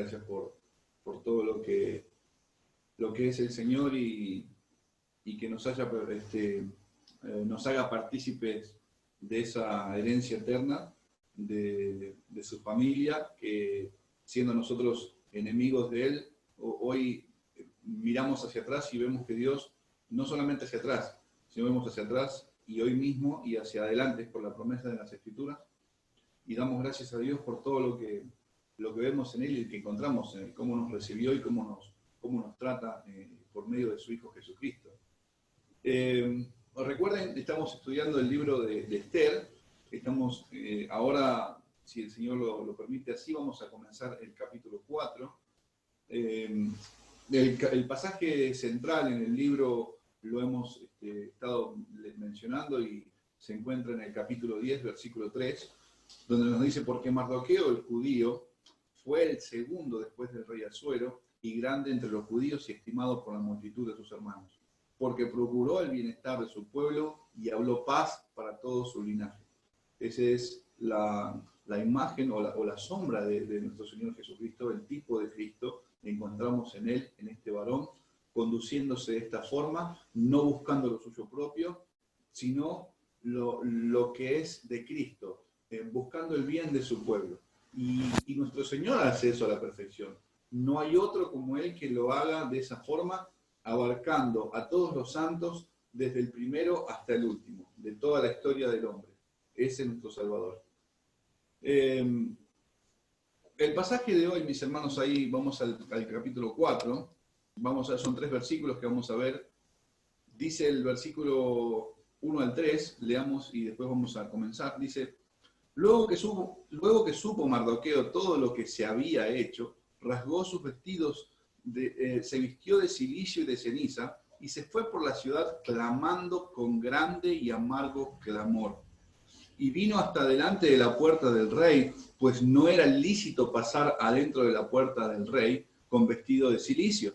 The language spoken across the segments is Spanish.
gracias por todo lo que es el Señor y que nos haga partícipes de esa herencia eterna de su familia, que siendo nosotros enemigos de Él, hoy miramos hacia atrás y vemos que Dios, no solamente hacia atrás, sino vemos hacia atrás y hoy mismo y hacia adelante por la promesa de las Escrituras, y damos gracias a Dios por todo lo que vemos en Él y que encontramos en Él, cómo nos recibió y cómo nos trata por medio de su Hijo Jesucristo. Recuerden, estamos estudiando el libro de Esther. Estamos ahora, si el Señor lo permite así, vamos a comenzar el capítulo 4. El pasaje central en el libro lo hemos estado mencionando y se encuentra en el capítulo 10, versículo 3, donde nos dice: porque Mardoqueo, el judío, fue el segundo después del rey Asuero y grande entre los judíos y estimado por la multitud de sus hermanos, porque procuró el bienestar de su pueblo y habló paz para todo su linaje. Esa es la imagen o la sombra de nuestro Señor Jesucristo, el tipo de Cristo que encontramos en Él, en este varón, conduciéndose de esta forma, no buscando lo suyo propio, sino lo que es de Cristo, buscando el bien de su pueblo. Y nuestro Señor hace eso a la perfección. No hay otro como Él que lo haga de esa forma, abarcando a todos los santos desde el primero hasta el último, de toda la historia del hombre. Ese es nuestro Salvador. El pasaje de hoy, mis hermanos, ahí vamos al capítulo 4. Son 3 versículos que vamos a ver. Dice el versículo 1 al 3, leamos y después vamos a comenzar. Dice: luego que supo Mardoqueo todo lo que se había hecho, rasgó sus vestidos, se vistió de cilicio y de ceniza, y se fue por la ciudad clamando con grande y amargo clamor. Y vino hasta delante de la puerta del rey, pues no era lícito pasar adentro de la puerta del rey con vestido de cilicio.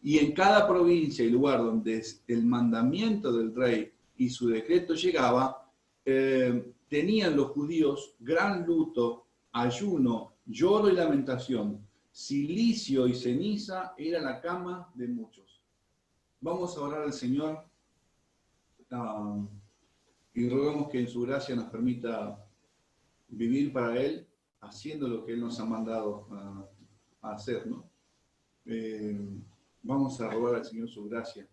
Y en cada provincia y lugar donde el mandamiento del rey y su decreto llegaba, tenían los judíos gran luto, ayuno, lloro y lamentación. Cilicio y ceniza era la cama de muchos. Vamos a orar al Señor y rogamos que en su gracia nos permita vivir para Él, haciendo lo que Él nos ha mandado a hacer, ¿no? Vamos a rogar al Señor su gracia,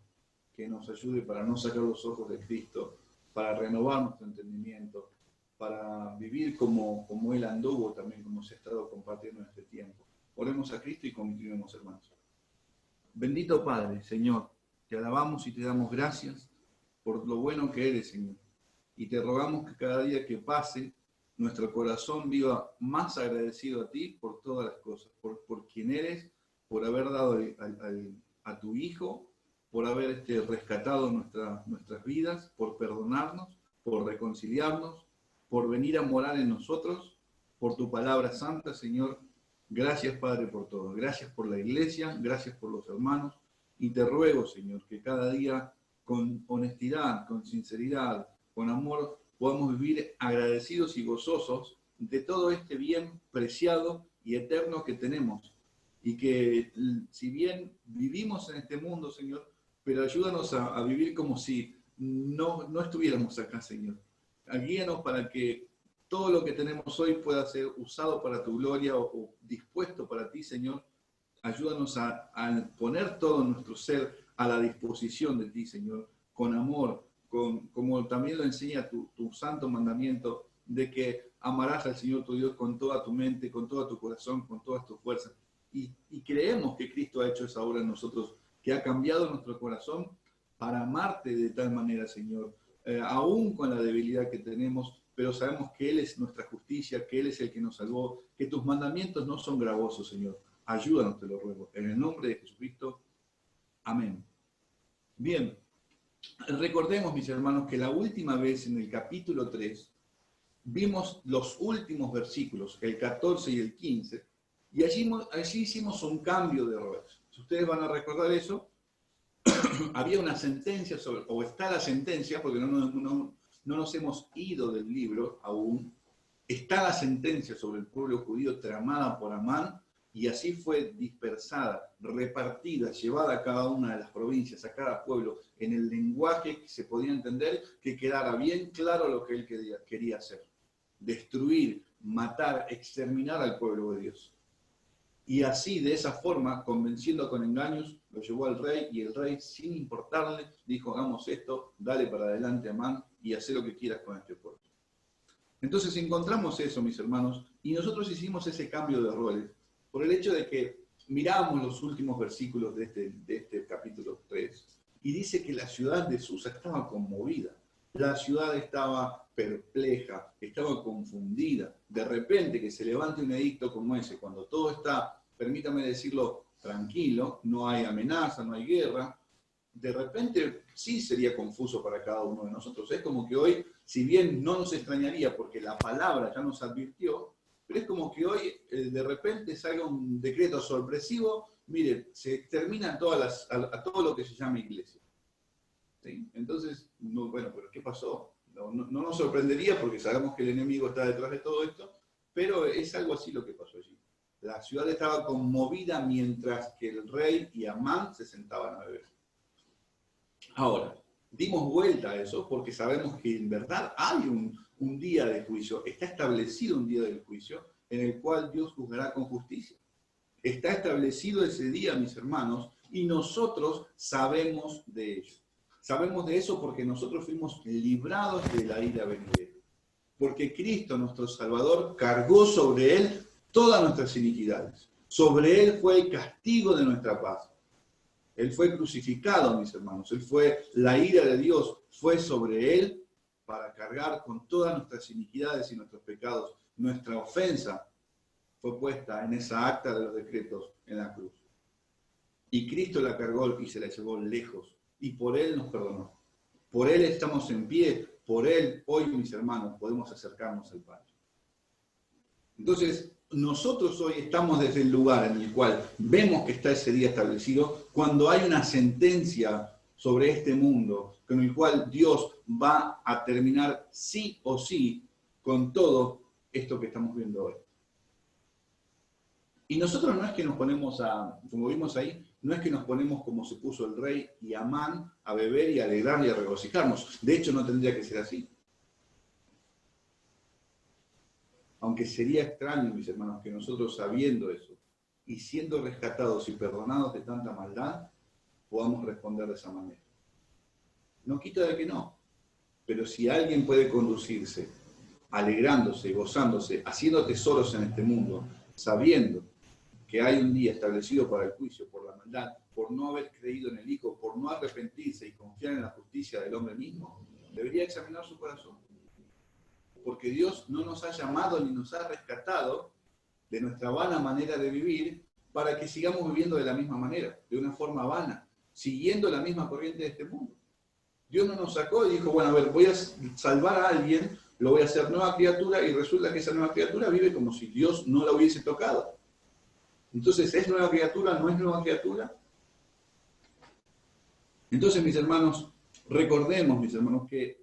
que nos ayude para no sacar los ojos de Cristo, para renovar nuestro entendimiento, para vivir como Él anduvo también, como se ha estado compartiendo en este tiempo. Oremos a Cristo y continuemos, hermanos. Bendito Padre, Señor, te alabamos y te damos gracias por lo bueno que eres, Señor. Y te rogamos que cada día que pase, nuestro corazón viva más agradecido a ti por todas las cosas, por quien eres, por haber dado a tu Hijo, por haber rescatado nuestras vidas, por perdonarnos, por reconciliarnos, por venir a morar en nosotros, por tu palabra santa, Señor. Gracias, Padre, por todo. Gracias por la iglesia, gracias por los hermanos. Y te ruego, Señor, que cada día con honestidad, con sinceridad, con amor, podamos vivir agradecidos y gozosos de todo este bien preciado y eterno que tenemos. Y que si bien vivimos en este mundo, Señor, pero ayúdanos a vivir como si no estuviéramos acá, Señor. Guíanos para que todo lo que tenemos hoy pueda ser usado para tu gloria o dispuesto para ti, Señor. Ayúdanos a poner todo nuestro ser a la disposición de ti, Señor, con amor, como también lo enseña tu santo mandamiento, de que amarás al Señor tu Dios con toda tu mente, con todo tu corazón, con todas tus fuerzas. Y creemos que Cristo ha hecho esa obra en nosotros, que ha cambiado nuestro corazón para amarte de tal manera, Señor, aún con la debilidad que tenemos, pero sabemos que Él es nuestra justicia, que Él es el que nos salvó, que tus mandamientos no son gravosos, Señor. Ayúdanos, te lo ruego. En el nombre de Jesucristo. Amén. Bien, recordemos, mis hermanos, que la última vez en el capítulo 3 vimos los últimos versículos, el 14 y el 15, y allí hicimos un cambio de roles. Si ustedes van a recordar eso, había una sentencia o está la sentencia, porque no nos hemos ido del libro aún, está la sentencia sobre el pueblo judío tramada por Amán, Y así fue dispersada, repartida, llevada a cada una de las provincias, a cada pueblo, en el lenguaje que se podía entender, que quedara bien claro lo que él quería hacer. Destruir, matar, exterminar al pueblo de Dios. Y así, de esa forma, convenciendo con engaños, lo llevó al rey, y el rey, sin importarle, dijo, hagamos esto, dale para adelante, Amán, y haz lo que quieras con este pueblo. Entonces encontramos eso, mis hermanos, y nosotros hicimos ese cambio de roles, por el hecho de que miramos los últimos versículos de este capítulo 3, y dice que la ciudad de Susa estaba conmovida. La ciudad estaba perpleja, estaba confundida. De repente que se levante un edicto como ese, cuando todo está, permítame decirlo, tranquilo, no hay amenaza, no hay guerra, de repente sí sería confuso para cada uno de nosotros. Es como que hoy, si bien no nos extrañaría porque la palabra ya nos advirtió, pero es como que hoy de repente salga un decreto sorpresivo, mire, se exterminan a todo lo que se llama iglesia. ¿Sí? Entonces, no, bueno, pero ¿qué pasó? No nos sorprendería porque sabemos que el enemigo está detrás de todo esto, pero es algo así lo que pasó allí. La ciudad estaba conmovida mientras que el rey y Amán se sentaban a beber. Ahora, dimos vuelta a eso porque sabemos que en verdad hay un día de juicio, está establecido un día del juicio en el cual Dios juzgará con justicia. Está establecido ese día, mis hermanos, y nosotros sabemos de ello. Sabemos de eso porque nosotros fuimos librados de la ira venidera. Porque Cristo, nuestro Salvador, cargó sobre Él todas nuestras iniquidades. Sobre Él fue el castigo de nuestra paz. Él fue crucificado, mis hermanos. La ira de Dios fue sobre Él para cargar con todas nuestras iniquidades y nuestros pecados. Nuestra ofensa fue puesta en esa acta de los decretos en la cruz. Y Cristo la cargó y se la llevó lejos. Y por Él nos perdonó. Por Él estamos en pie. Por Él, hoy, mis hermanos, podemos acercarnos al Padre. Entonces, nosotros hoy estamos desde el lugar en el cual vemos que está ese día establecido, cuando hay una sentencia sobre este mundo, con el cual Dios va a terminar sí o sí con todo esto que estamos viendo hoy. Y nosotros no es que nos ponemos como vimos ahí, no es que nos ponemos como se puso el rey y Amán a beber y a alegrar y a regocijarnos. De hecho, no tendría que ser así. Aunque sería extraño, mis hermanos, que nosotros sabiendo eso y siendo rescatados y perdonados de tanta maldad, podamos responder de esa manera. No quita de que no. Pero si alguien puede conducirse alegrándose, gozándose, haciendo tesoros en este mundo, sabiendo que hay un día establecido para el juicio por la maldad, por no haber creído en el Hijo, por no arrepentirse y confiar en la justicia del hombre mismo, debería examinar su corazón. Porque Dios no nos ha llamado ni nos ha rescatado de nuestra vana manera de vivir para que sigamos viviendo de la misma manera, de una forma vana, siguiendo la misma corriente de este mundo. Dios no nos sacó y dijo, bueno, a ver, voy a salvar a alguien, lo voy a hacer nueva criatura, y resulta que esa nueva criatura vive como si Dios no la hubiese tocado. Entonces, ¿es nueva criatura? ¿No es nueva criatura? Entonces, mis hermanos, recordemos, mis hermanos, que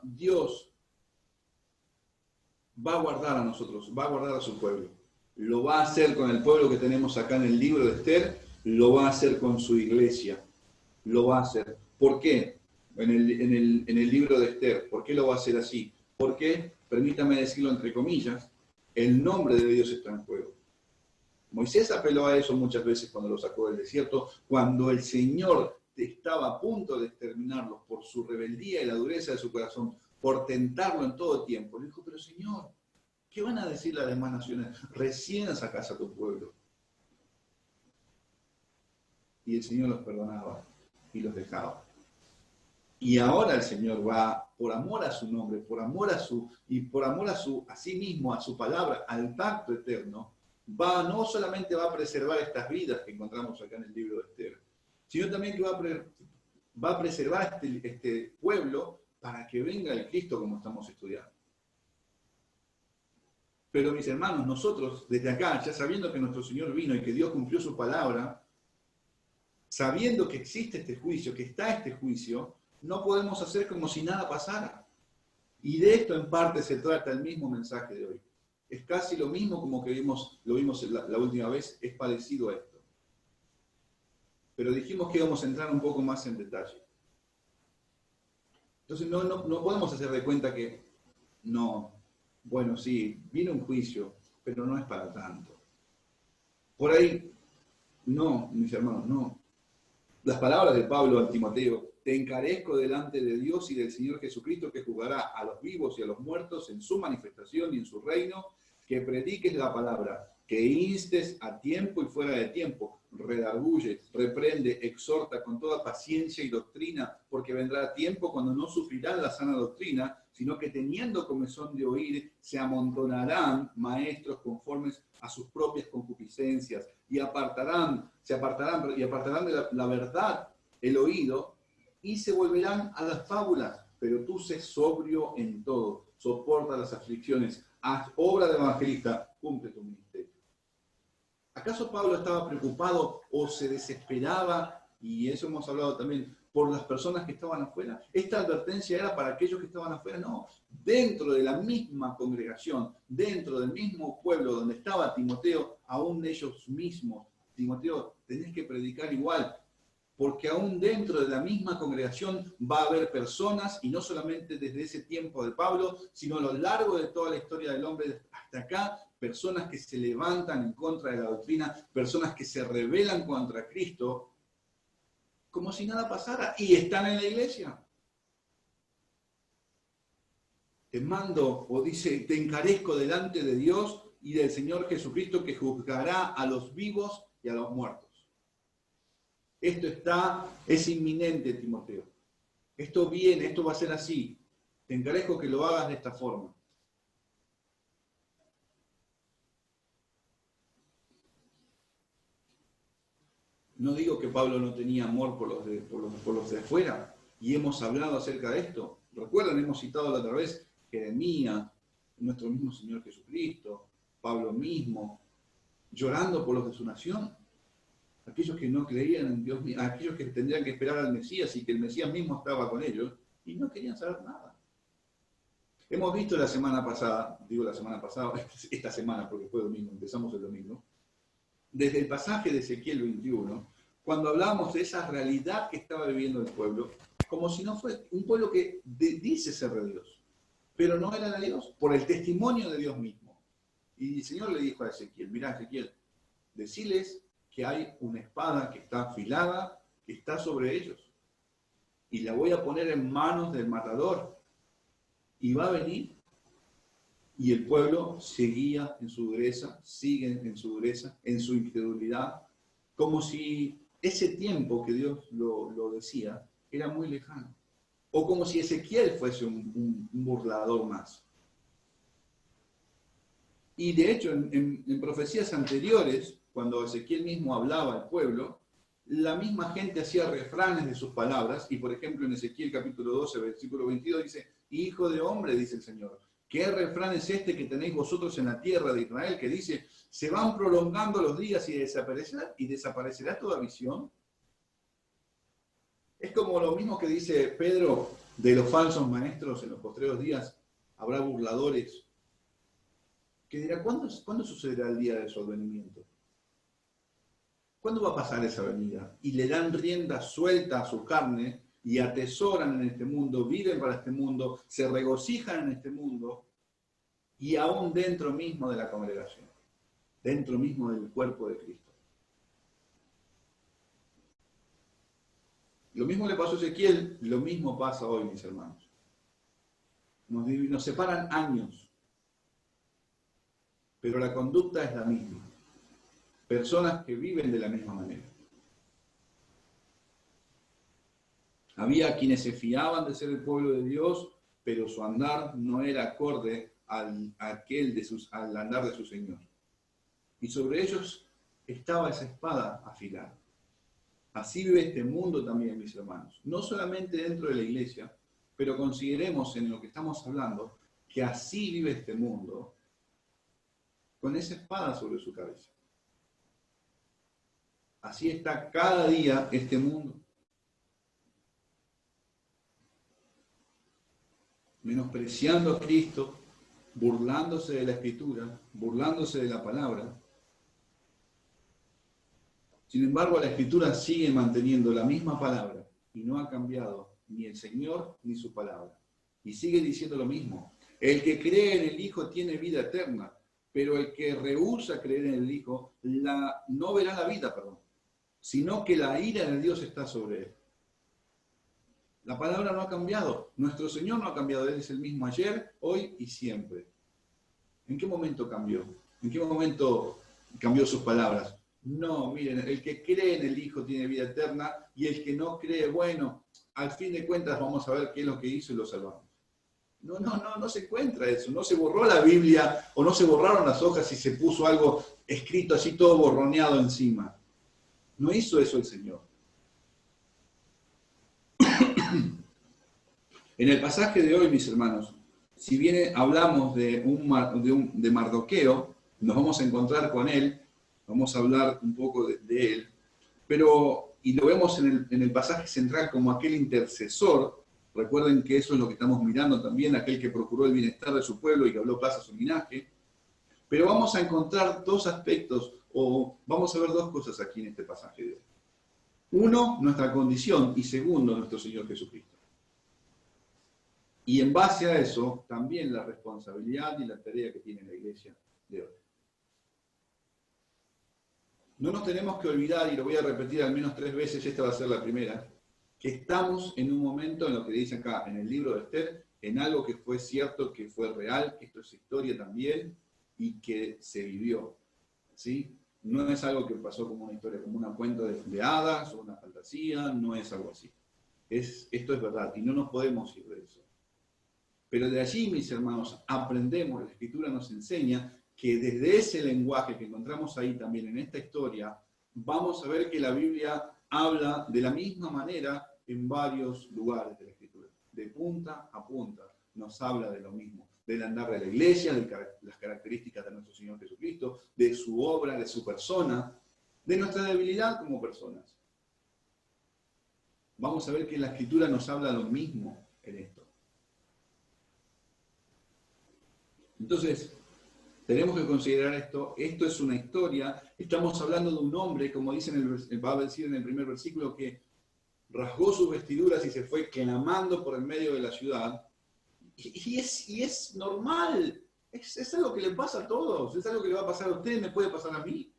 Dios va a guardar a nosotros, va a guardar a su pueblo. Lo va a hacer con el pueblo que tenemos acá en el libro de Esther, lo va a hacer con su iglesia, lo va a hacer. ¿Por qué? En el libro de Esther, ¿por qué lo va a hacer así? Porque, permítame decirlo entre comillas, el nombre de Dios está en juego. Moisés apeló a eso muchas veces cuando lo sacó del desierto, cuando el Señor estaba a punto de exterminarlos por su rebeldía y la dureza de su corazón, por tentarlo en todo tiempo. Le dijo, pero Señor, ¿qué van a decir las demás naciones? Recién sacás a tu pueblo. Y el Señor los perdonaba y los dejaba. Y ahora el Señor va, por amor a su nombre, por amor a sí mismo, a su palabra, al pacto eterno, no solamente va a preservar estas vidas que encontramos acá en el libro de Esther, sino también que va a preservar este pueblo para que venga el Cristo como estamos estudiando. Pero mis hermanos, nosotros desde acá, ya sabiendo que nuestro Señor vino y que Dios cumplió su palabra, sabiendo que existe este juicio, que está este juicio, no podemos hacer como si nada pasara. Y de esto en parte se trata el mismo mensaje de hoy. Es casi lo mismo como que lo vimos la última vez, es parecido a esto. Pero dijimos que íbamos a entrar un poco más en detalle. Entonces no podemos hacer de cuenta que no, bueno, sí, viene un juicio, pero no es para tanto. Por ahí, no, mis hermanos, no. Las palabras de Pablo a Timoteo: te encarezco delante de Dios y del Señor Jesucristo, que juzgará a los vivos y a los muertos en su manifestación y en su reino, que prediques la palabra, que instes a tiempo y fuera de tiempo, redarguye, reprende, exhorta con toda paciencia y doctrina, porque vendrá tiempo cuando no sufrirán la sana doctrina, sino que teniendo comezón de oír, se amontonarán maestros conformes a sus propias concupiscencias, y se apartarán de la verdad el oído, y se volverán a las fábulas. Pero tú sé sobrio en todo, soporta las aflicciones, haz obra de evangelista, cumple tu ministerio. ¿Acaso Pablo estaba preocupado o se desesperaba, y eso hemos hablado también, por las personas que estaban afuera? ¿Esta advertencia era para aquellos que estaban afuera? No, dentro de la misma congregación, dentro del mismo pueblo donde estaba Timoteo, aún ellos mismos: Timoteo, tenés que predicar igual, porque aún dentro de la misma congregación va a haber personas, y no solamente desde ese tiempo de Pablo, sino a lo largo de toda la historia del hombre hasta acá, personas que se levantan en contra de la doctrina, personas que se rebelan contra Cristo, como si nada pasara, y están en la iglesia. Te mando, o dice, te encarezco delante de Dios y del Señor Jesucristo, que juzgará a los vivos y a los muertos. Esto es inminente, Timoteo. Esto viene, esto va a ser así. Te encarezco que lo hagas de esta forma. No digo que Pablo no tenía amor por los de afuera, y hemos hablado acerca de esto. Recuerdan, hemos citado la otra vez Jeremías, nuestro mismo Señor Jesucristo, Pablo mismo, llorando por los de su nación. Aquellos que no creían en Dios, aquellos que tendrían que esperar al Mesías, y que el Mesías mismo estaba con ellos, y no querían saber nada. Hemos visto la semana pasada, esta semana porque fue domingo, empezamos el domingo, desde el pasaje de Ezequiel 21, cuando hablábamos de esa realidad que estaba viviendo el pueblo, como si no fuera un pueblo que dice ser de Dios, pero no era de Dios, por el testimonio de Dios mismo. Y el Señor le dijo a Ezequiel: mirá, Ezequiel, deciles que hay una espada que está afilada, que está sobre ellos, y la voy a poner en manos del matador, y va a venir. Y el pueblo seguía en su dureza, sigue en su dureza, en su incredulidad, como si ese tiempo que Dios lo decía era muy lejano, o como si Ezequiel fuese un burlador más. Y de hecho, en profecías anteriores, cuando Ezequiel mismo hablaba al pueblo, la misma gente hacía refranes de sus palabras, y por ejemplo en Ezequiel capítulo 12, versículo 22 dice: hijo de hombre, dice el Señor, ¿qué refrán es este que tenéis vosotros en la tierra de Israel, que dice: se van prolongando los días y desaparecerá toda visión? Es como lo mismo que dice Pedro de los falsos maestros: en los postreros días habrá burladores, que dirá: ¿cuándo sucederá el día de su advenimiento? ¿Cuándo va a pasar esa venida? Y le dan rienda suelta a su carne, y atesoran en este mundo, viven para este mundo, se regocijan en este mundo, y aún dentro mismo de la congregación, dentro mismo del cuerpo de Cristo. Lo mismo le pasó a Ezequiel, lo mismo pasa hoy, mis hermanos. Nos separan años, pero la conducta es la misma. Personas que viven de la misma manera. Había quienes se fiaban de ser el pueblo de Dios, pero su andar no era acorde al andar de su Señor. Y sobre ellos estaba esa espada afilada. Así vive este mundo también, mis hermanos. No solamente dentro de la iglesia, pero consideremos en lo que estamos hablando que así vive este mundo, con esa espada sobre su cabeza. Así está cada día este mundo. Menospreciando a Cristo, burlándose de la Escritura, burlándose de la palabra. Sin embargo, la Escritura sigue manteniendo la misma palabra y no ha cambiado ni el Señor ni su palabra. Y sigue diciendo lo mismo. El que cree en el Hijo tiene vida eterna, pero el que rehúsa creer en el Hijo no verá la vida, sino que la ira de Dios está sobre él. La palabra no ha cambiado. Nuestro Señor no ha cambiado. Él es el mismo ayer, hoy y siempre. ¿En qué momento cambió? ¿En qué momento cambió sus palabras? No, miren, el que cree en el Hijo tiene vida eterna y el que no cree, bueno, al fin de cuentas vamos a ver qué es lo que hizo y lo salvamos. No se encuentra eso. No se borró la Biblia o no se borraron las hojas y se puso algo escrito así todo borroneado encima. No hizo eso el Señor. En el pasaje de hoy, mis hermanos, si bien hablamos de Mardoqueo, nos vamos a encontrar con él, vamos a hablar un poco de él, y lo vemos en el pasaje central como aquel intercesor. Recuerden que eso es lo que estamos mirando también, aquel que procuró el bienestar de su pueblo y que habló paz a su linaje. Pero vamos a encontrar dos aspectos, o vamos a ver dos cosas aquí en este pasaje de hoy. Uno, nuestra condición, y segundo, nuestro Señor Jesucristo. Y en base a eso, también la responsabilidad y la tarea que tiene la iglesia de hoy. No nos tenemos que olvidar, y lo voy a repetir al menos 3 veces, esta va a ser la primera, que estamos en un momento, en lo que dice acá, en el libro de Esther, en algo que fue cierto, que fue real, que esto es historia también, y que se vivió. ¿Sí? No es algo que pasó como una historia, como una cuento de hadas o una fantasía, no es algo así. Esto es verdad, y no nos podemos ir de eso. Pero de allí, mis hermanos, aprendemos, la Escritura nos enseña que desde ese lenguaje que encontramos ahí también en esta historia, vamos a ver que la Biblia habla de la misma manera en varios lugares de la Escritura. De punta a punta nos habla de lo mismo, del andar de la iglesia, de las características de nuestro Señor Jesucristo, de su obra, de su persona, de nuestra debilidad como personas. Vamos a ver que la Escritura nos habla lo mismo en esto. Entonces, tenemos que considerar esto. Esto es una historia. Estamos hablando de un hombre, como dice va a decir en el primer versículo, que rasgó sus vestiduras y se fue clamando por el medio de la ciudad. Y es normal. Es algo que le pasa a todos. Es algo que le va a pasar a usted, me puede pasar a mí.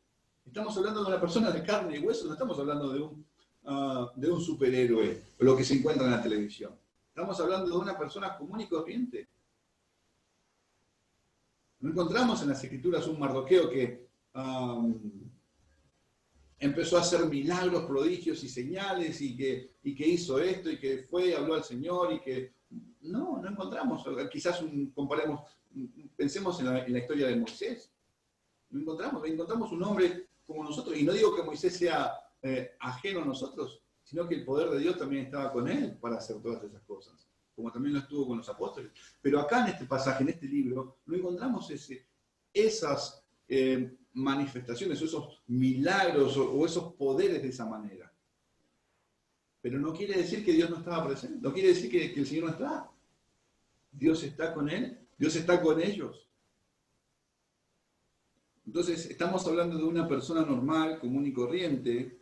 Estamos hablando de una persona de carne y hueso, no estamos hablando de un superhéroe, lo que se encuentra en la televisión. Estamos hablando de una persona común y corriente. No encontramos en las Escrituras un Mardoqueo que empezó a hacer milagros, prodigios y señales y que hizo esto y que fue, habló al Señor y que... No encontramos. Quizás pensemos en la historia de Moisés. No encontramos un hombre como nosotros. Y no digo que Moisés sea ajeno a nosotros, sino que el poder de Dios también estaba con él para hacer todas esas cosas, como también lo estuvo con los apóstoles. Pero acá en este pasaje, en este libro, no encontramos esas manifestaciones, o esos milagros, o esos poderes de esa manera. Pero no quiere decir que Dios no estaba presente, no quiere decir que el Señor no está. Dios está con él, Dios está con ellos. Entonces, estamos hablando de una persona normal, común y corriente,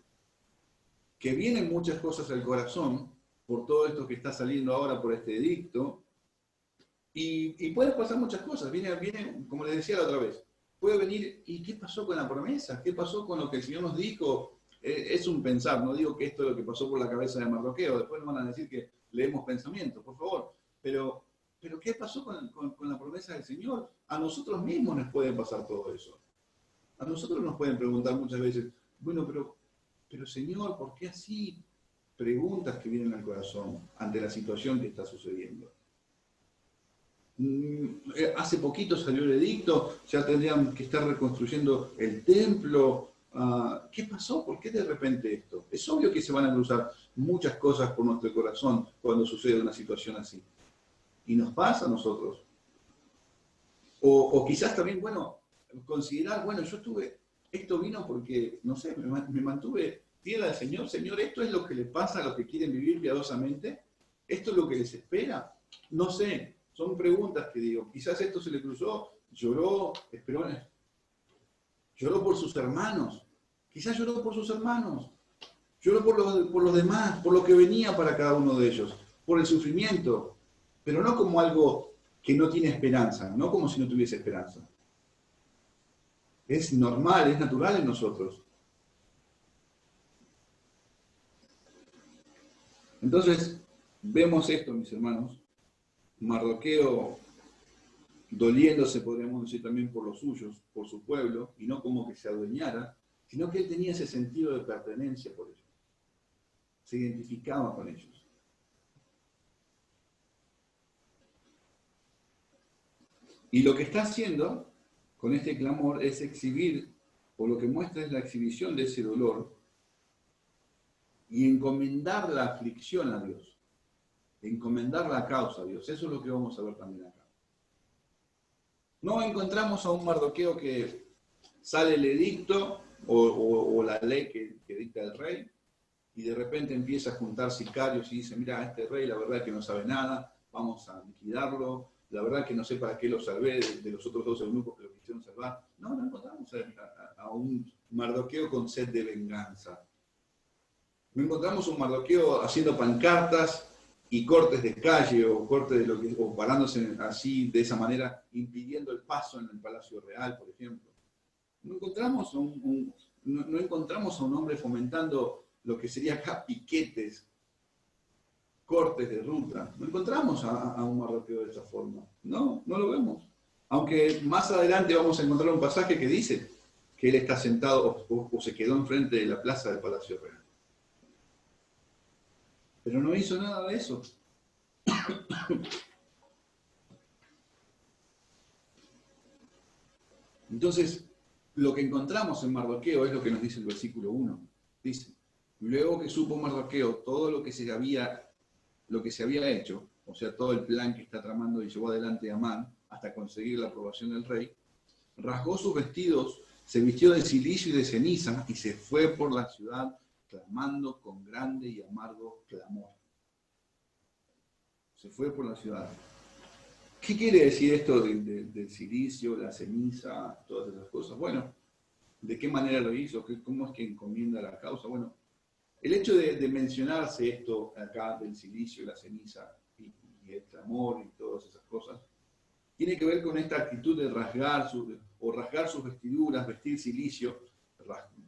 que vienen muchas cosas al corazón, por todo esto que está saliendo ahora por este edicto, y pueden pasar muchas cosas. Viene, como les decía la otra vez, puede venir, ¿y qué pasó con la promesa? ¿Qué pasó con lo que el Señor nos dijo? Es un pensar, no digo que esto es lo que pasó por la cabeza de Mardoqueo, después nos van a decir que leemos pensamientos, por favor, pero ¿qué pasó con la promesa del Señor? A nosotros mismos nos puede pasar todo eso. A nosotros nos pueden preguntar muchas veces, bueno, pero Señor, ¿por qué así? Preguntas que vienen al corazón ante la situación que está sucediendo. Hace poquito salió el edicto, ya tendrían que estar reconstruyendo el templo. ¿Qué pasó? ¿Por qué de repente esto? Es obvio que se van a cruzar muchas cosas por nuestro corazón cuando sucede una situación así. Y nos pasa a nosotros. O quizás también, considerar, esto vino porque, no sé, me mantuve fiel al Señor. Señor, ¿esto es lo que les pasa a los que quieren vivir piadosamente? ¿Esto es lo que les espera? No sé. Son preguntas que digo, quizás esto se le cruzó, lloró, esperó, lloró por sus hermanos, quizás lloró por sus hermanos, lloró por los demás, por lo que venía para cada uno de ellos, por el sufrimiento, pero no como algo que no tiene esperanza, no como si no tuviese esperanza. Es normal, es natural en nosotros. Entonces, vemos esto, mis hermanos, Mardoqueo doliéndose, podríamos decir, también por los suyos, por su pueblo, y no como que se adueñara, sino que él tenía ese sentido de pertenencia por ellos. Se identificaba con ellos. Y lo que está haciendo con este clamor es exhibir, o lo que muestra es la exhibición de ese dolor, y encomendar la aflicción a Dios, encomendar la causa a Dios. Eso es lo que vamos a ver también acá. No encontramos a un Mardoqueo que sale el edicto o la ley que dicta el rey, y de repente empieza a juntar sicarios y dice, mira, este rey la verdad es que no sabe nada, vamos a liquidarlo, la verdad que no sé para qué lo salvé de los otros 12 eunucos que lo quisieron salvar. No encontramos a un Mardoqueo con sed de venganza. No encontramos un Mardoqueo haciendo pancartas y cortes de calle o cortes de o parándose así de esa manera, impidiendo el paso en el Palacio Real, por ejemplo. No encontramos no encontramos a un hombre fomentando lo que sería acá piquetes, cortes de ruta. No encontramos a un Mardoqueo de esa forma. No lo vemos. Aunque más adelante vamos a encontrar un pasaje que dice que él está sentado o se quedó enfrente de la plaza del Palacio Real. Pero no hizo nada de eso. Entonces, lo que encontramos en Mardoqueo es lo que nos dice el versículo 1. Dice, luego que supo Mardoqueo todo lo que se había hecho, o sea, todo el plan que está tramando y llevó adelante Amán hasta conseguir la aprobación del rey, rasgó sus vestidos, se vistió de cilicio y de ceniza y se fue por la ciudad clamando con grande y amargo clamor. Se fue por la ciudad. ¿Qué quiere decir esto del cilicio, la ceniza, todas esas cosas? Bueno, ¿de qué manera lo hizo? ¿Cómo es que encomienda la causa? Bueno, el hecho de mencionarse esto acá del cilicio, la ceniza y el clamor y todas esas cosas, tiene que ver con esta actitud de rasgar sus vestiduras, vestir cilicio,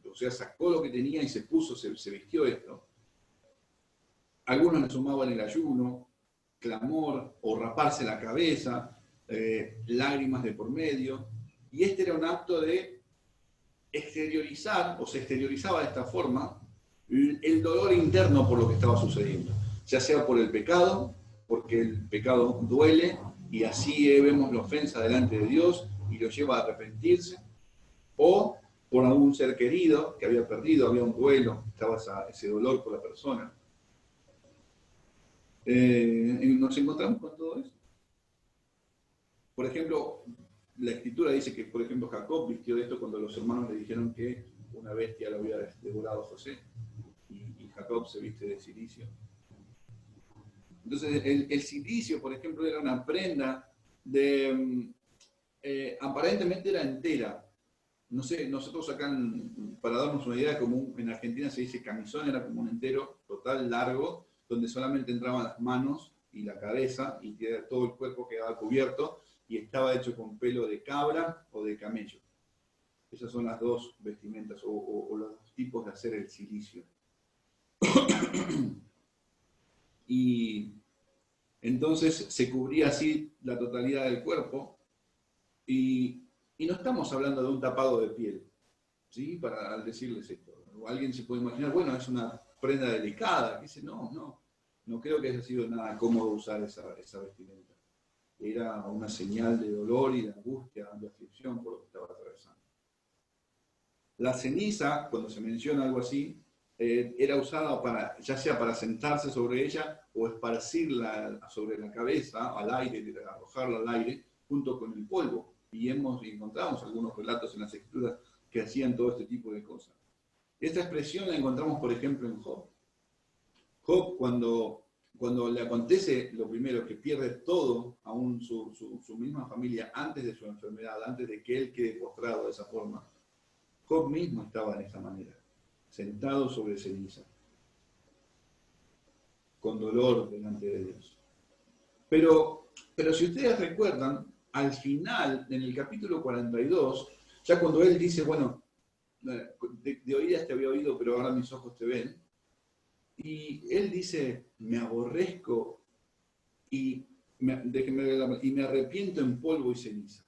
o sea, sacó lo que tenía y se vistió esto. Algunos le sumaban el ayuno, clamor o raparse la cabeza, lágrimas de por medio, y este era un acto de exteriorizar, o se exteriorizaba de esta forma, el dolor interno por lo que estaba sucediendo, ya sea por el pecado, porque el pecado duele, y así vemos la ofensa delante de Dios y lo lleva a arrepentirse, o por algún ser querido que había perdido, había un duelo, estaba ese dolor por la persona. Nos encontramos con todo eso. Por ejemplo, la escritura dice que, por ejemplo, Jacob vistió de esto cuando los hermanos le dijeron que una bestia lo había devorado a José, y Jacob se viste de cilicio. Entonces, el cilicio, por ejemplo, era una prenda aparentemente era entera. No sé, nosotros acá, para darnos una idea, como en Argentina se dice camisón, era como un entero total largo, donde solamente entraban las manos y la cabeza, y todo el cuerpo quedaba cubierto, y estaba hecho con pelo de cabra o de camello. Esas son las dos vestimentas, o los dos tipos de hacer el cilicio. Y entonces se cubría así la totalidad del cuerpo, y no estamos hablando de un tapado de piel, ¿sí? Para decirles esto. O alguien se puede imaginar, bueno, es una prenda delicada. Dice, no creo que haya sido nada cómodo usar esa vestimenta. Era una señal de dolor y de angustia, de aflicción por lo que estaba atravesando. La ceniza, cuando se menciona algo así, era usada ya sea para sentarse sobre ella o esparcirla sobre la cabeza al aire, arrojarla al aire junto con el polvo. Y encontramos algunos relatos en las escrituras que hacían todo este tipo de cosas. Esta expresión la encontramos, por ejemplo, en Job. Job, cuando cuando le acontece lo primero, que pierde todo, aún su misma familia, antes de su enfermedad, antes de que él quede postrado de esa forma, Job mismo estaba de esa manera, sentado sobre ceniza, con dolor delante de Dios. Pero si ustedes recuerdan, al final, en el capítulo 42, ya cuando él dice, bueno, de oídas te había oído, pero ahora mis ojos te ven, y él dice, me aborrezco y me arrepiento en polvo y ceniza.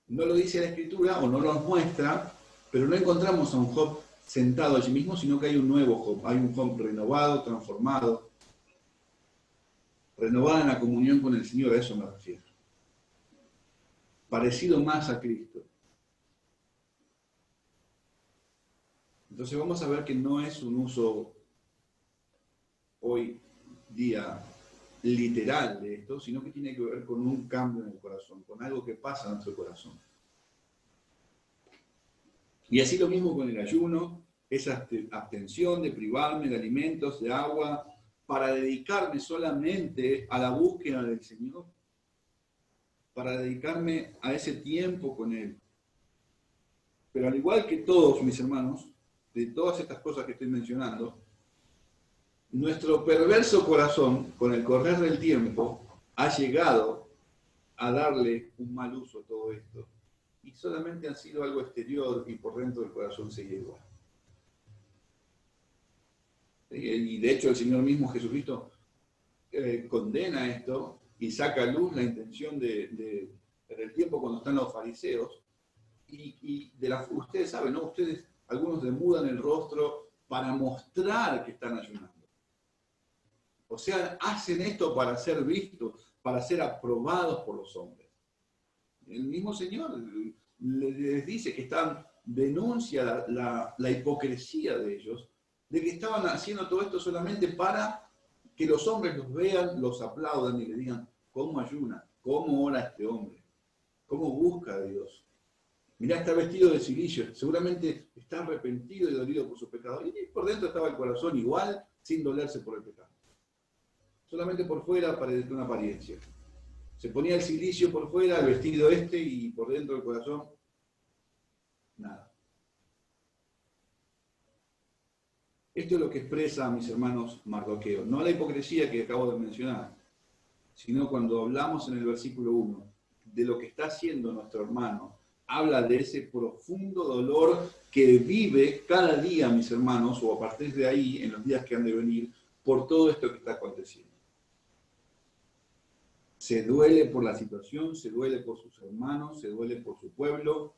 No lo dice la Escritura o no lo muestra, pero no encontramos a un Job sentado allí mismo, sino que hay un nuevo Job, hay un Job renovado, transformado, renovado en la comunión con el Señor, a eso me refiero. Parecido más a Cristo. Entonces vamos a ver que no es un uso hoy día literal de esto, sino que tiene que ver con un cambio en el corazón, con algo que pasa en nuestro corazón. Y así lo mismo con el ayuno, esa abstención de privarme de alimentos, de agua, para dedicarme solamente a la búsqueda del Señor, para dedicarme a ese tiempo con Él. Pero al igual que todos mis hermanos, de todas estas cosas que estoy mencionando, nuestro perverso corazón, con el correr del tiempo, ha llegado a darle un mal uso a todo esto. Y solamente ha sido algo exterior y por dentro del corazón sigue igual. Y de hecho el Señor mismo Jesucristo condena esto y saca a luz la intención del tiempo cuando están los fariseos. Y ustedes saben, ¿no? Ustedes, algunos demudan el rostro para mostrar que están ayunando. O sea, hacen esto para ser vistos, para ser aprobados por los hombres. El mismo Señor les dice que denuncia la hipocresía de ellos, de que estaban haciendo todo esto solamente para que los hombres los vean, los aplaudan y le digan cómo ayuna, cómo ora este hombre, cómo busca a Dios. Mirá, está vestido de cilicio, seguramente está arrepentido y dolido por sus pecados. Y por dentro estaba el corazón igual, sin dolerse por el pecado. Solamente por fuera para una apariencia. Se ponía el cilicio por fuera, el vestido y por dentro del corazón, nada. Esto es lo que expresa, mis hermanos, Mardoqueo. No la hipocresía que acabo de mencionar, sino cuando hablamos en el versículo 1 de lo que está haciendo nuestro hermano, habla de ese profundo dolor que vive cada día, mis hermanos, o a partir de ahí, en los días que han de venir, por todo esto que está aconteciendo. Se duele por la situación, se duele por sus hermanos, se duele por su pueblo.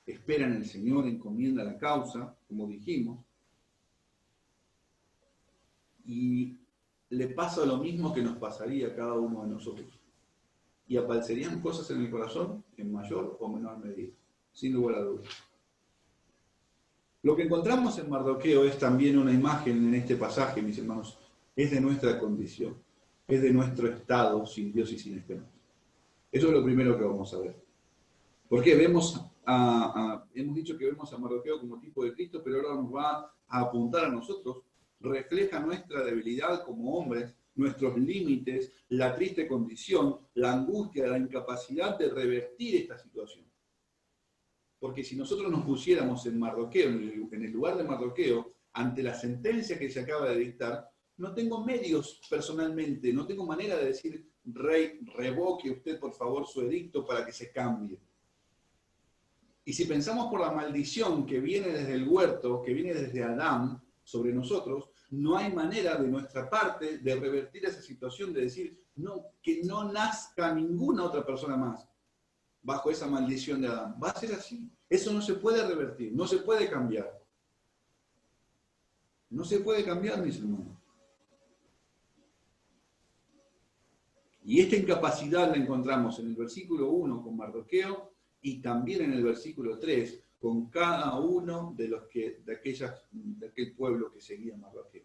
Espera en el Señor, encomienda la causa, como dijimos. Y le pasa lo mismo que nos pasaría a cada uno de nosotros. Y aparecerían cosas en el corazón en mayor o menor medida, sin lugar a dudas. Lo que encontramos en Mardoqueo es también una imagen en este pasaje, mis hermanos, es de nuestra condición. Es de nuestro estado sin Dios y sin esperanza. Eso es lo primero que vamos a ver. Porque hemos dicho que vemos a Mardoqueo como tipo de Cristo, pero ahora nos va a apuntar a nosotros. Refleja nuestra debilidad como hombres, nuestros límites, la triste condición, la angustia, la incapacidad de revertir esta situación. Porque si nosotros nos pusiéramos en Mardoqueo, en el lugar de Mardoqueo, ante la sentencia que se acaba de dictar, no tengo medios personalmente, no tengo manera de decir, rey, revoque usted por favor su edicto para que se cambie. Y si pensamos por la maldición que viene desde el huerto, que viene desde Adán sobre nosotros, no hay manera de nuestra parte de revertir esa situación, de decir no, que no nazca ninguna otra persona más bajo esa maldición de Adán. Va a ser así. Eso no se puede revertir, no se puede cambiar. No se puede cambiar, mis hermanos. Y esta incapacidad la encontramos en el versículo 1 con Mardoqueo y también en el versículo 3 con cada uno de aquel pueblo que seguía Mardoqueo.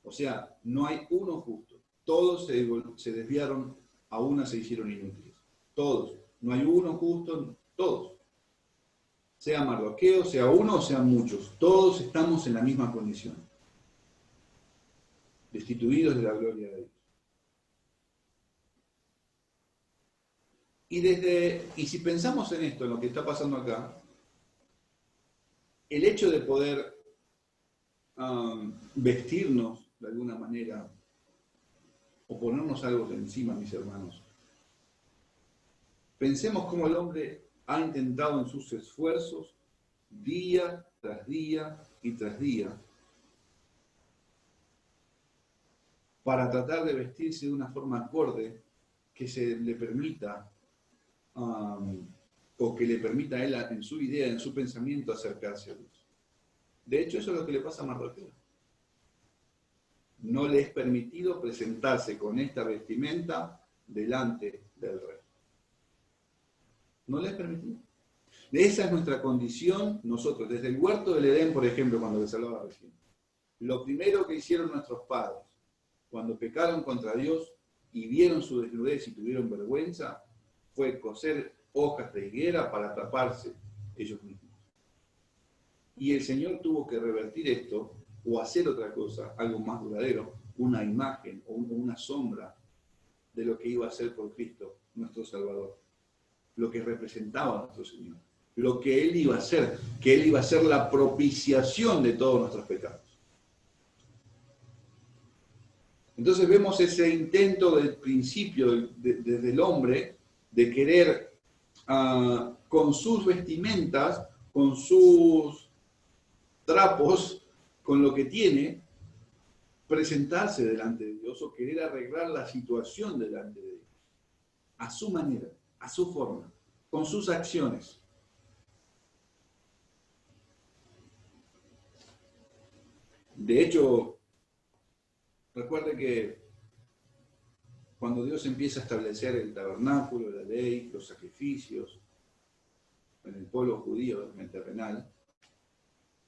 O sea, no hay uno justo. Todos se desviaron, a una se hicieron inútiles. Todos. No hay uno justo, todos. Sea Mardoqueo, sea uno o sean muchos. Todos estamos en la misma condición. destituidos de la gloria de Dios. Y si pensamos en esto, en lo que está pasando acá, el hecho de poder vestirnos de alguna manera o ponernos algo encima, mis hermanos, pensemos cómo el hombre ha intentado en sus esfuerzos, día tras día y tras día, para tratar de vestirse de una forma acorde que se le permita, o que le permita a él, en su idea, en su pensamiento, acercarse a Dios. De hecho, eso es lo que le pasa a Mardoqueo. No le es permitido presentarse con esta vestimenta delante del rey. No le es permitido. Esa es nuestra condición nosotros. Desde el huerto del Edén, por ejemplo, cuando les hablaba recién. Lo primero que hicieron nuestros padres, cuando pecaron contra Dios y vieron su desnudez y tuvieron vergüenza, fue coser hojas de higuera para taparse ellos mismos. Y el Señor tuvo que revertir esto o hacer otra cosa, algo más duradero, una imagen o una sombra de lo que iba a ser por Cristo, nuestro Salvador, lo que representaba a nuestro Señor, lo que Él iba a hacer, que Él iba a ser la propiciación de todos nuestros pecados. Entonces vemos ese intento del principio desde el hombre de querer con sus vestimentas, con sus trapos, con lo que tiene, presentarse delante de Dios o querer arreglar la situación delante de Dios, a su manera, a su forma, con sus acciones. De hecho, recuerde que cuando Dios empieza a establecer el tabernáculo, la ley, los sacrificios, en el pueblo judío, en el terrenal,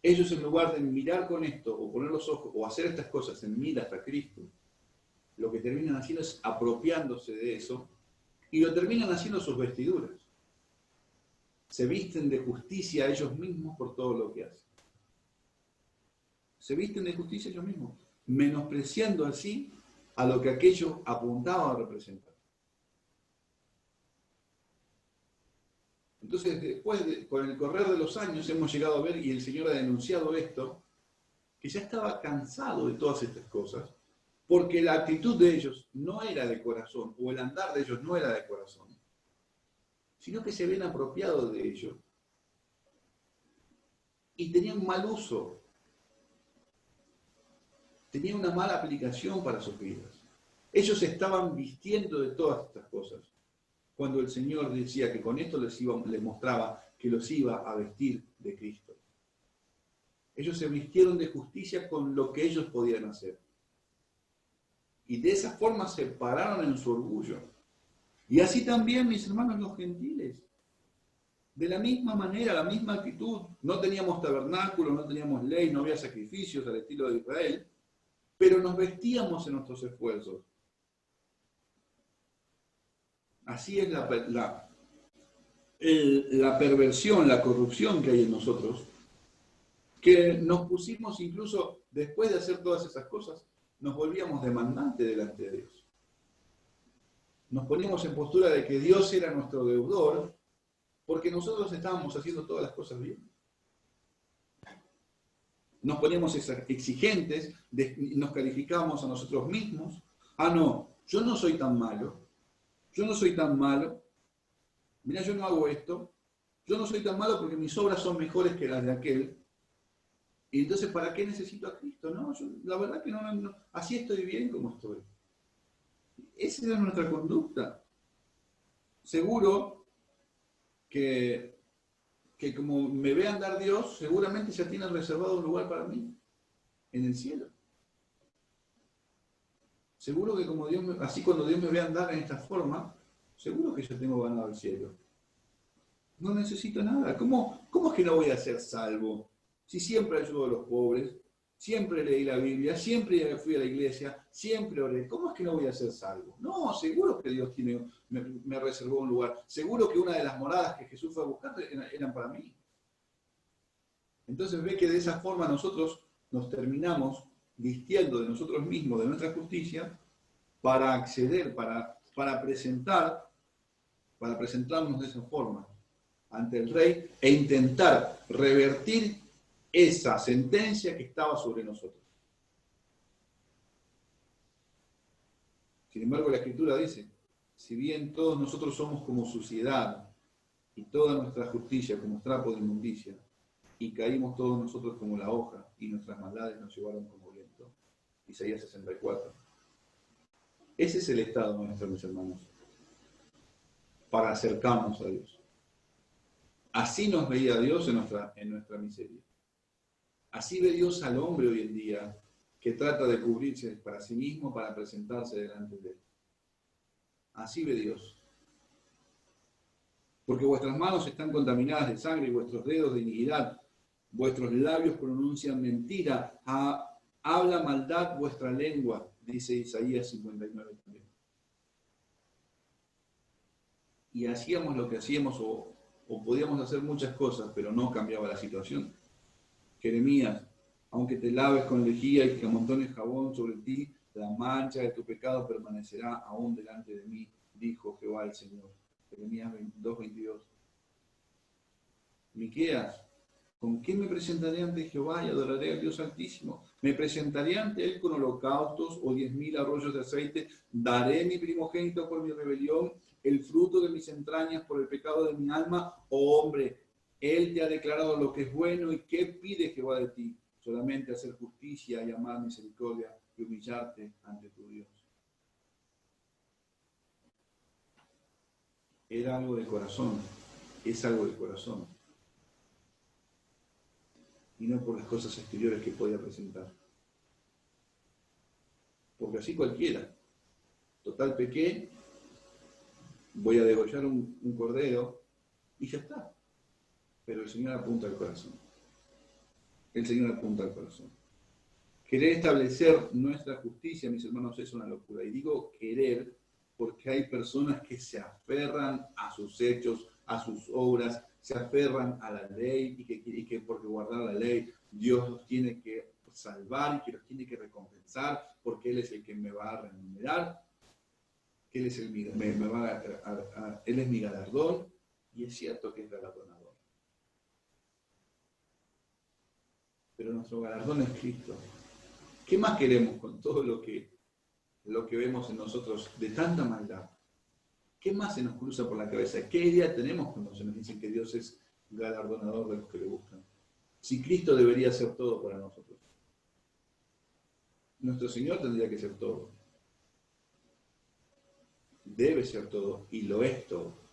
ellos en lugar de mirar con esto, o poner los ojos, o hacer estas cosas en miras a Cristo, lo que terminan haciendo es apropiándose de eso, y lo terminan haciendo sus vestiduras. Se visten de justicia a ellos mismos por todo lo que hacen. Se visten de justicia a ellos mismos, menospreciando así a lo que aquello apuntaba a representar. Entonces, después, con el correr de los años, hemos llegado a ver, y el Señor ha denunciado esto, que ya estaba cansado de todas estas cosas, porque la actitud de ellos no era de corazón, o el andar de ellos no era de corazón, sino que se habían apropiado de ello y tenían mal uso, tenían una mala aplicación para sus vidas. Ellos estaban vistiendo de todas estas cosas, cuando el Señor decía que con esto les mostraba que los iba a vestir de Cristo. Ellos se vistieron de justicia con lo que ellos podían hacer. Y de esa forma se pararon en su orgullo. Y así también, mis hermanos, los gentiles. De la misma manera, la misma actitud. No teníamos tabernáculo, no teníamos ley, no había sacrificios al estilo de Israel, pero nos vestíamos en nuestros esfuerzos. Así es la perversión, la corrupción que hay en nosotros, que nos pusimos incluso, después de hacer todas esas cosas, nos volvíamos demandantes delante de Dios. Nos poníamos en postura de que Dios era nuestro deudor, porque nosotros estábamos haciendo todas las cosas bien. Nos poníamos exigentes, nos calificábamos a nosotros mismos. Ah, no, yo no soy tan malo. Yo no soy tan malo. Mira, yo no hago esto. Yo no soy tan malo porque mis obras son mejores que las de aquel. Y entonces, ¿para qué necesito a Cristo? No, yo, la verdad que no, así estoy bien como estoy. Esa es nuestra conducta. Seguro que como me ve andar Dios, seguramente ya tiene reservado un lugar para mí en el cielo. Seguro que como así cuando Dios me ve andar en esta forma, seguro que yo tengo ganado el cielo. No necesito nada. ¿Cómo es que no voy a ser salvo? Si siempre ayudo a los pobres, siempre leí la Biblia, siempre fui a la iglesia, siempre oré. ¿Cómo es que no voy a ser salvo? No, seguro que Dios me reservó un lugar. Seguro que una de las moradas que Jesús fue a buscar eran para mí. Entonces ve que de esa forma nosotros nos terminamos vistiendo de nosotros mismos, de nuestra justicia, para acceder, para presentarnos de esa forma ante el rey e intentar revertir esa sentencia que estaba sobre nosotros. Sin embargo, la Escritura dice, si bien todos nosotros somos como suciedad y toda nuestra justicia como trapo de inmundicia, y caímos todos nosotros como la hoja y nuestras maldades nos llevaron como viento. Isaías 64. Ese es el estado nuestro, mis hermanos, para acercarnos a Dios. Así nos veía Dios en nuestra miseria. Así ve Dios al hombre hoy en día, que trata de cubrirse para sí mismo, para presentarse delante de Él. Así ve Dios. Porque vuestras manos están contaminadas de sangre y vuestros dedos de iniquidad. Vuestros labios pronuncian mentira. Habla maldad vuestra lengua, dice Isaías 59 también. Y hacíamos lo que hacíamos o podíamos hacer muchas cosas, pero no cambiaba la situación. Jeremías, aunque te laves con lejía y que amontones jabón sobre ti, la mancha de tu pecado permanecerá aún delante de mí, dijo Jehová el Señor. Jeremías 2:22. Miqueas, ¿con qué me presentaré ante Jehová y adoraré al Dios Altísimo? ¿Me presentaré ante Él con holocaustos o 10,000 arroyos de aceite? ¿Daré mi primogénito por mi rebelión, el fruto de mis entrañas por el pecado de mi alma? Oh hombre, Él te ha declarado lo que es bueno y ¿qué pide Jehová de ti? Solamente hacer justicia y amar misericordia y humillarte ante tu Dios. Era algo de corazón, es algo de corazón. Y no por las cosas exteriores que podía presentar. Porque así cualquiera. Total pequé, voy a degollar un cordero y ya está. Pero el Señor apunta al corazón. El Señor apunta al corazón. Querer establecer nuestra justicia, mis hermanos, es una locura. Y digo querer porque hay personas que se aferran a sus hechos, a sus obras, se aferran a la ley y que porque guardar la ley Dios los tiene que salvar y que los tiene que recompensar porque Él es el que me va a remunerar, que Él es, Él es mi galardón, y es cierto que es galardonador. Pero nuestro galardón es Cristo. ¿Qué más queremos con todo lo que vemos en nosotros de tanta maldad? ¿Qué más se nos cruza por la cabeza? ¿Qué idea tenemos cuando se nos dice que Dios es galardonador de los que le buscan? Si Cristo debería ser todo para nosotros. Nuestro Señor tendría que ser todo. Debe ser todo y lo es todo.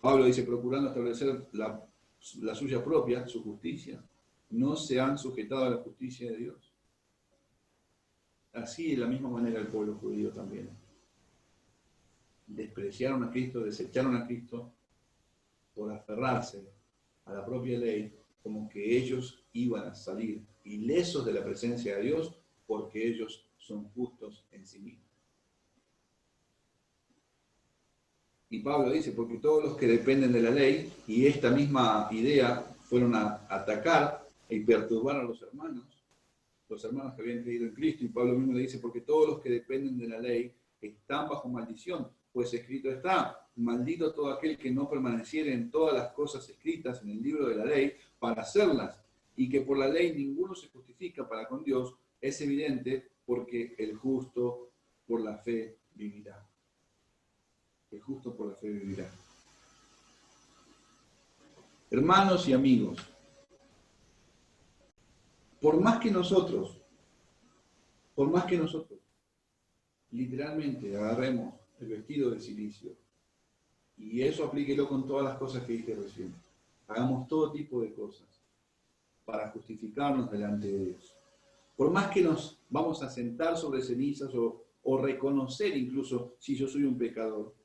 Pablo dice, procurando establecer la suya propia, su justicia. No se han sujetado a la justicia de Dios. Así de la misma manera el pueblo judío también. Despreciaron a Cristo, desecharon a Cristo por aferrarse a la propia ley, como que ellos iban a salir ilesos de la presencia de Dios porque ellos son justos en sí mismos. Y Pablo dice, porque todos los que dependen de la ley, y esta misma idea fueron a atacar y perturbar a los hermanos que habían creído en Cristo, y Pablo mismo le dice, porque todos los que dependen de la ley están bajo maldición, pues escrito está, maldito todo aquel que no permaneciera en todas las cosas escritas en el libro de la ley para hacerlas, y que por la ley ninguno se justifica para con Dios, es evidente porque el justo por la fe vivirá. El justo por la fe vivirá. Hermanos y amigos, por más que nosotros, literalmente agarremos el vestido de silicio, y eso aplíquelo con todas las cosas que dije recién, hagamos todo tipo de cosas para justificarnos delante de Dios. Por más que nos vamos a sentar sobre cenizas o reconocer incluso si yo soy un pecador,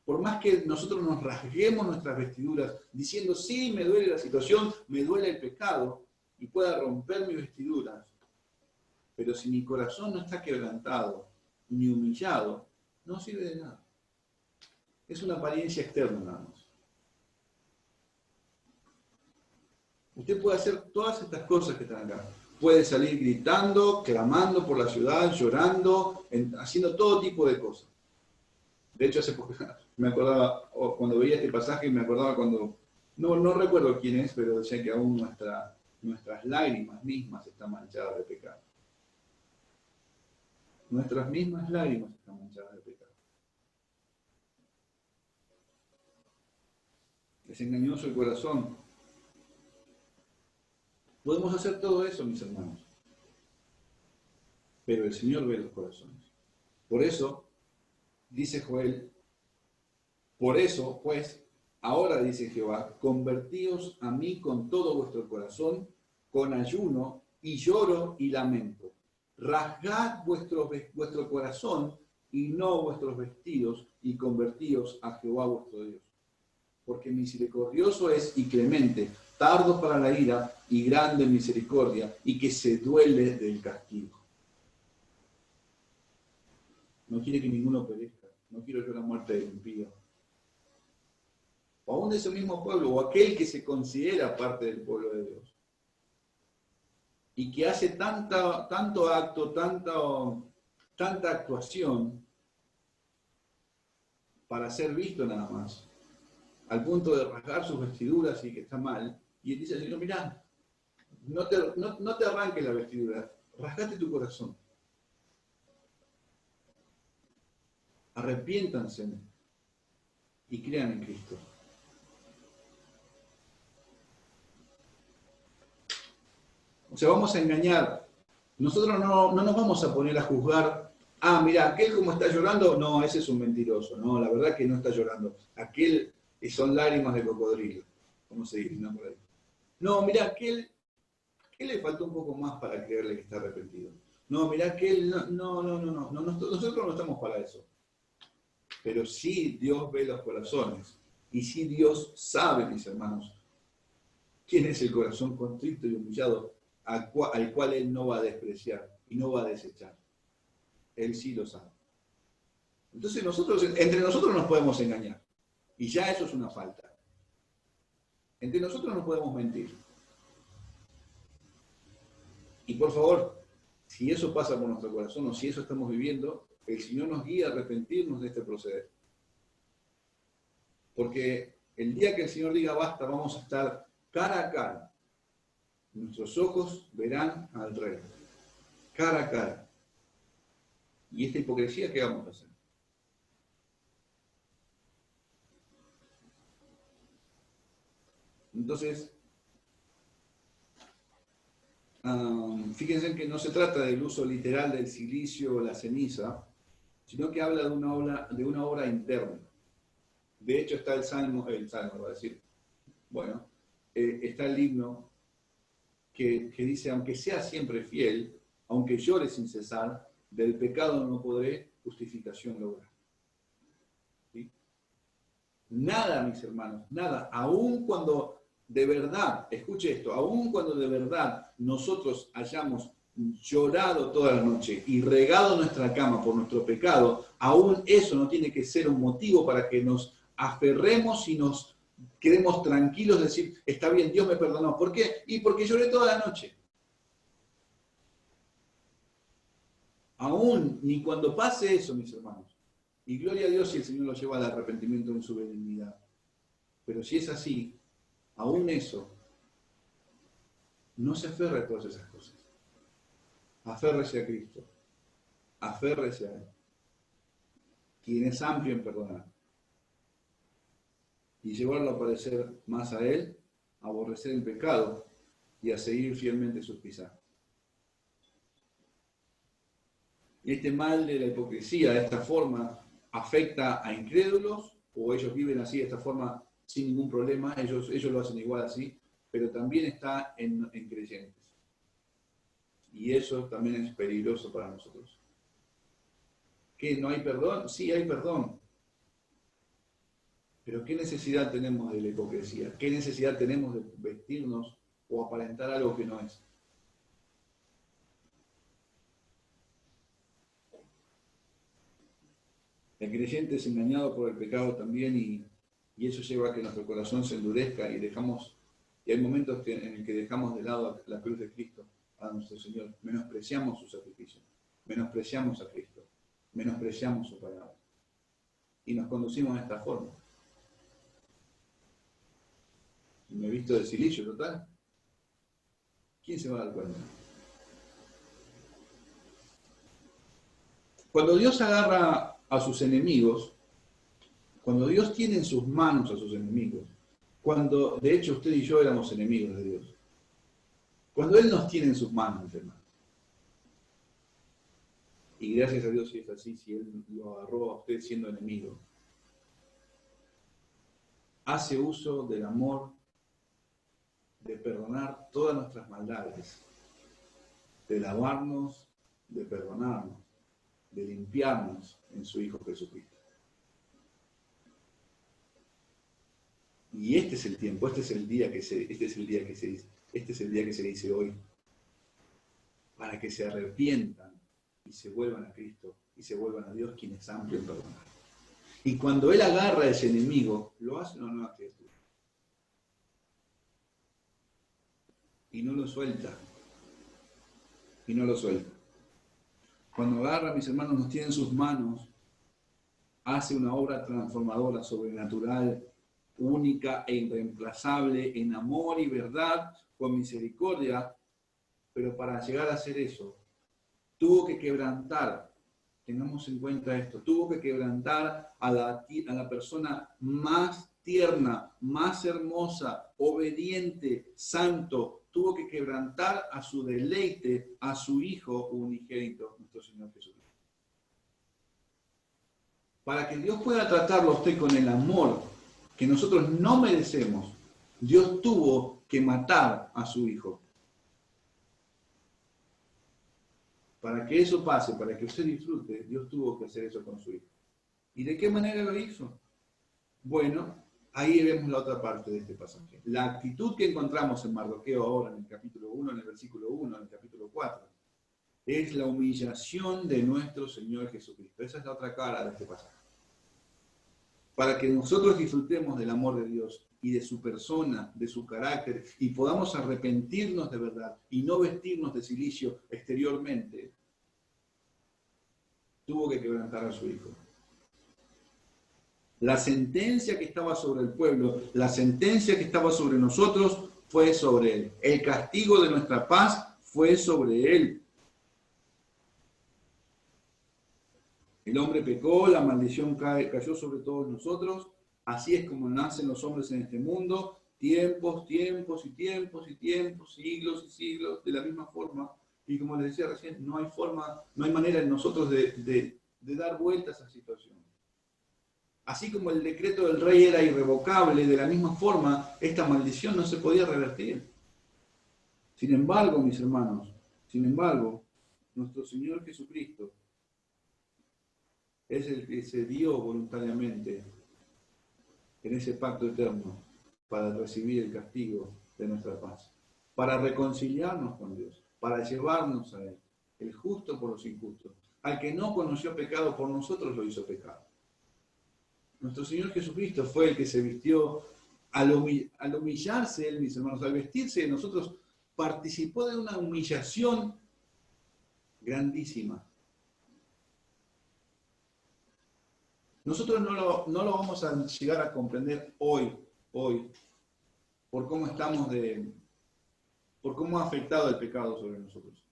por más que nosotros nos rasguemos nuestras vestiduras diciendo, sí, me duele la situación, me duele el pecado, y pueda romper mis vestiduras, pero si mi corazón no está quebrantado ni humillado, no sirve de nada. Es una apariencia externa nada más. Usted puede hacer todas estas cosas que están acá. Puede salir gritando, clamando por la ciudad, llorando, haciendo todo tipo de cosas. De hecho, hace poco me acordaba, cuando veía este pasaje, me acordaba cuando, no recuerdo quién es, pero decía que aún nuestras lágrimas mismas están manchadas de pecado. Nuestras mismas lágrimas están manchadas de pecado. Es engañoso el corazón. Podemos hacer todo eso, mis hermanos. Pero el Señor ve los corazones. Por eso, dice Joel, por eso, pues, ahora dice Jehová, convertíos a mí con todo vuestro corazón, con ayuno y lloro y lamento. Rasgad vuestro corazón y no vuestros vestidos, y convertíos a Jehová vuestro Dios. Porque misericordioso es y clemente, tardo para la ira y grande en misericordia, y que se duele del castigo. No quiere que ninguno perezca, no quiero yo la muerte del impío. O aún de ese mismo pueblo, o aquel que se considera parte del pueblo de Dios. Y que hace tanto acto, tanta actuación para ser visto nada más, al punto de rasgar sus vestiduras y que está mal. Y él dice al Señor, mirá, no te arranques la vestidura, rasgate tu corazón. Arrepiéntanse y crean en Cristo. O sea, vamos a engañar. Nosotros no nos vamos a poner a juzgar. Ah, mira, aquel como está llorando, no, ese es un mentiroso. No, la verdad que no está llorando. Aquel son lágrimas de cocodrilo. ¿Cómo se dice? No, mira, aquel le faltó un poco más para creerle que está arrepentido. No, mira, aquel, no, nosotros no estamos para eso. Pero sí Dios ve los corazones. Y sí Dios sabe, mis hermanos, quién es el corazón contrito y humillado al cual Él no va a despreciar y no va a desechar. Él sí lo sabe. Entonces entre nosotros nos podemos engañar. Y ya eso es una falta. Entre nosotros no podemos mentir. Y por favor, si eso pasa por nuestro corazón o si eso estamos viviendo, el Señor nos guía a arrepentirnos de este proceder. Porque el día que el Señor diga basta, vamos a estar cara a cara. Nuestros ojos verán al Rey. Cara a cara. ¿Y esta hipocresía qué vamos a hacer? Entonces, fíjense que no se trata del uso literal del silicio o la ceniza, sino que habla de una obra interna. De hecho, está el salmo va a decir, bueno, está el himno que dice, aunque sea siempre fiel, aunque llore sin cesar, del pecado no podré justificación lograr. ¿Sí? Nada, mis hermanos, nada, aun cuando de verdad, escuche esto, aun cuando de verdad nosotros hayamos llorado toda la noche y regado nuestra cama por nuestro pecado, aún eso no tiene que ser un motivo para que nos aferremos y nos quedemos tranquilos, decir, está bien, Dios me perdonó. ¿Por qué? Y porque lloré toda la noche. Aún, ni cuando pase eso, mis hermanos. Y gloria a Dios si el Señor lo lleva al arrepentimiento en su benignidad. Pero si es así, aún eso, no se aferre a todas esas cosas. Aférrese a Cristo. Aférrese a Él. Quien es amplio en perdonar. Y llevarlo a parecer más a Él, a aborrecer el pecado y a seguir fielmente sus pisadas. Este mal de la hipocresía, de esta forma, afecta a incrédulos, o ellos viven así, de esta forma, sin ningún problema, ellos lo hacen igual así, pero también está en creyentes. Y eso también es peligroso para nosotros. ¿Qué? ¿No hay perdón? Sí, hay perdón. Pero ¿qué necesidad tenemos de la hipocresía? ¿Qué necesidad tenemos de vestirnos o aparentar algo que no es? El creyente es engañado por el pecado también y eso lleva a que nuestro corazón se endurezca y dejamos Y hay momentos en el que dejamos de lado la cruz de Cristo, a nuestro Señor. Menospreciamos su sacrificio, menospreciamos a Cristo, menospreciamos su palabra. Y nos conducimos de esta forma. Me he visto de silicio total. ¿Quién se va a dar cuenta? Cuando Dios agarra a sus enemigos, cuando Dios tiene en sus manos a sus enemigos, cuando de hecho usted y yo éramos enemigos de Dios, cuando Él nos tiene en sus manos, hermano, y gracias a Dios si es así, si Él lo agarró a usted siendo enemigo, hace uso del amor, de perdonar todas nuestras maldades, de lavarnos, de perdonarnos, de limpiarnos en su Hijo Jesucristo. Y este es el tiempo, este es el día que se dice hoy, para que se arrepientan y se vuelvan a Cristo y se vuelvan a Dios, quien es amplio en perdonar. Y cuando Él agarra a ese enemigo, lo hace una nueva criatura. Y no lo suelta. Y no lo suelta. Cuando agarra, mis hermanos, nos tiene en sus manos, hace una obra transformadora, sobrenatural, única e irreemplazable, en amor y verdad, con misericordia, pero para llegar a hacer eso, tuvo que quebrantar, tengamos en cuenta esto, tuvo que quebrantar a la persona más tierna, más hermosa, obediente, santo, tuvo que quebrantar a su deleite, a su Hijo unigénito, nuestro Señor Jesucristo. Para que Dios pueda tratarlo a usted con el amor que nosotros no merecemos, Dios tuvo que matar a su Hijo. Para que eso pase, para que usted disfrute, Dios tuvo que hacer eso con su Hijo. ¿Y de qué manera lo hizo? Bueno, ahí vemos la otra parte de este pasaje. La actitud que encontramos en Mardoqueo ahora, en el capítulo 1, en el versículo 1, en el capítulo 4, es la humillación de nuestro Señor Jesucristo. Esa es la otra cara de este pasaje. Para que nosotros disfrutemos del amor de Dios y de su persona, de su carácter, y podamos arrepentirnos de verdad y no vestirnos de cilicio exteriormente, tuvo que quebrantar a su Hijo. La sentencia que estaba sobre el pueblo, la sentencia que estaba sobre nosotros, fue sobre Él. El castigo de nuestra paz fue sobre Él. El hombre pecó, la maldición cayó sobre todos nosotros. Así es como nacen los hombres en este mundo. Tiempos, tiempos y tiempos y tiempos, siglos y siglos, de la misma forma. Y como les decía recién, no hay forma, no hay manera en nosotros de dar vuelta a esa situación. Así como el decreto del rey era irrevocable, de la misma forma, esta maldición no se podía revertir. Sin embargo, mis hermanos, nuestro Señor Jesucristo es el que se dio voluntariamente en ese pacto eterno para recibir el castigo de nuestra paz, para reconciliarnos con Dios, para llevarnos a Él, el justo por los injustos. Al que no conoció pecado, por nosotros lo hizo pecado. Nuestro Señor Jesucristo fue el que se vistió, al humillarse Él, mis hermanos, al vestirse de nosotros, participó de una humillación grandísima. Nosotros no lo vamos a llegar a comprender hoy, por cómo por cómo ha afectado el pecado sobre nosotros.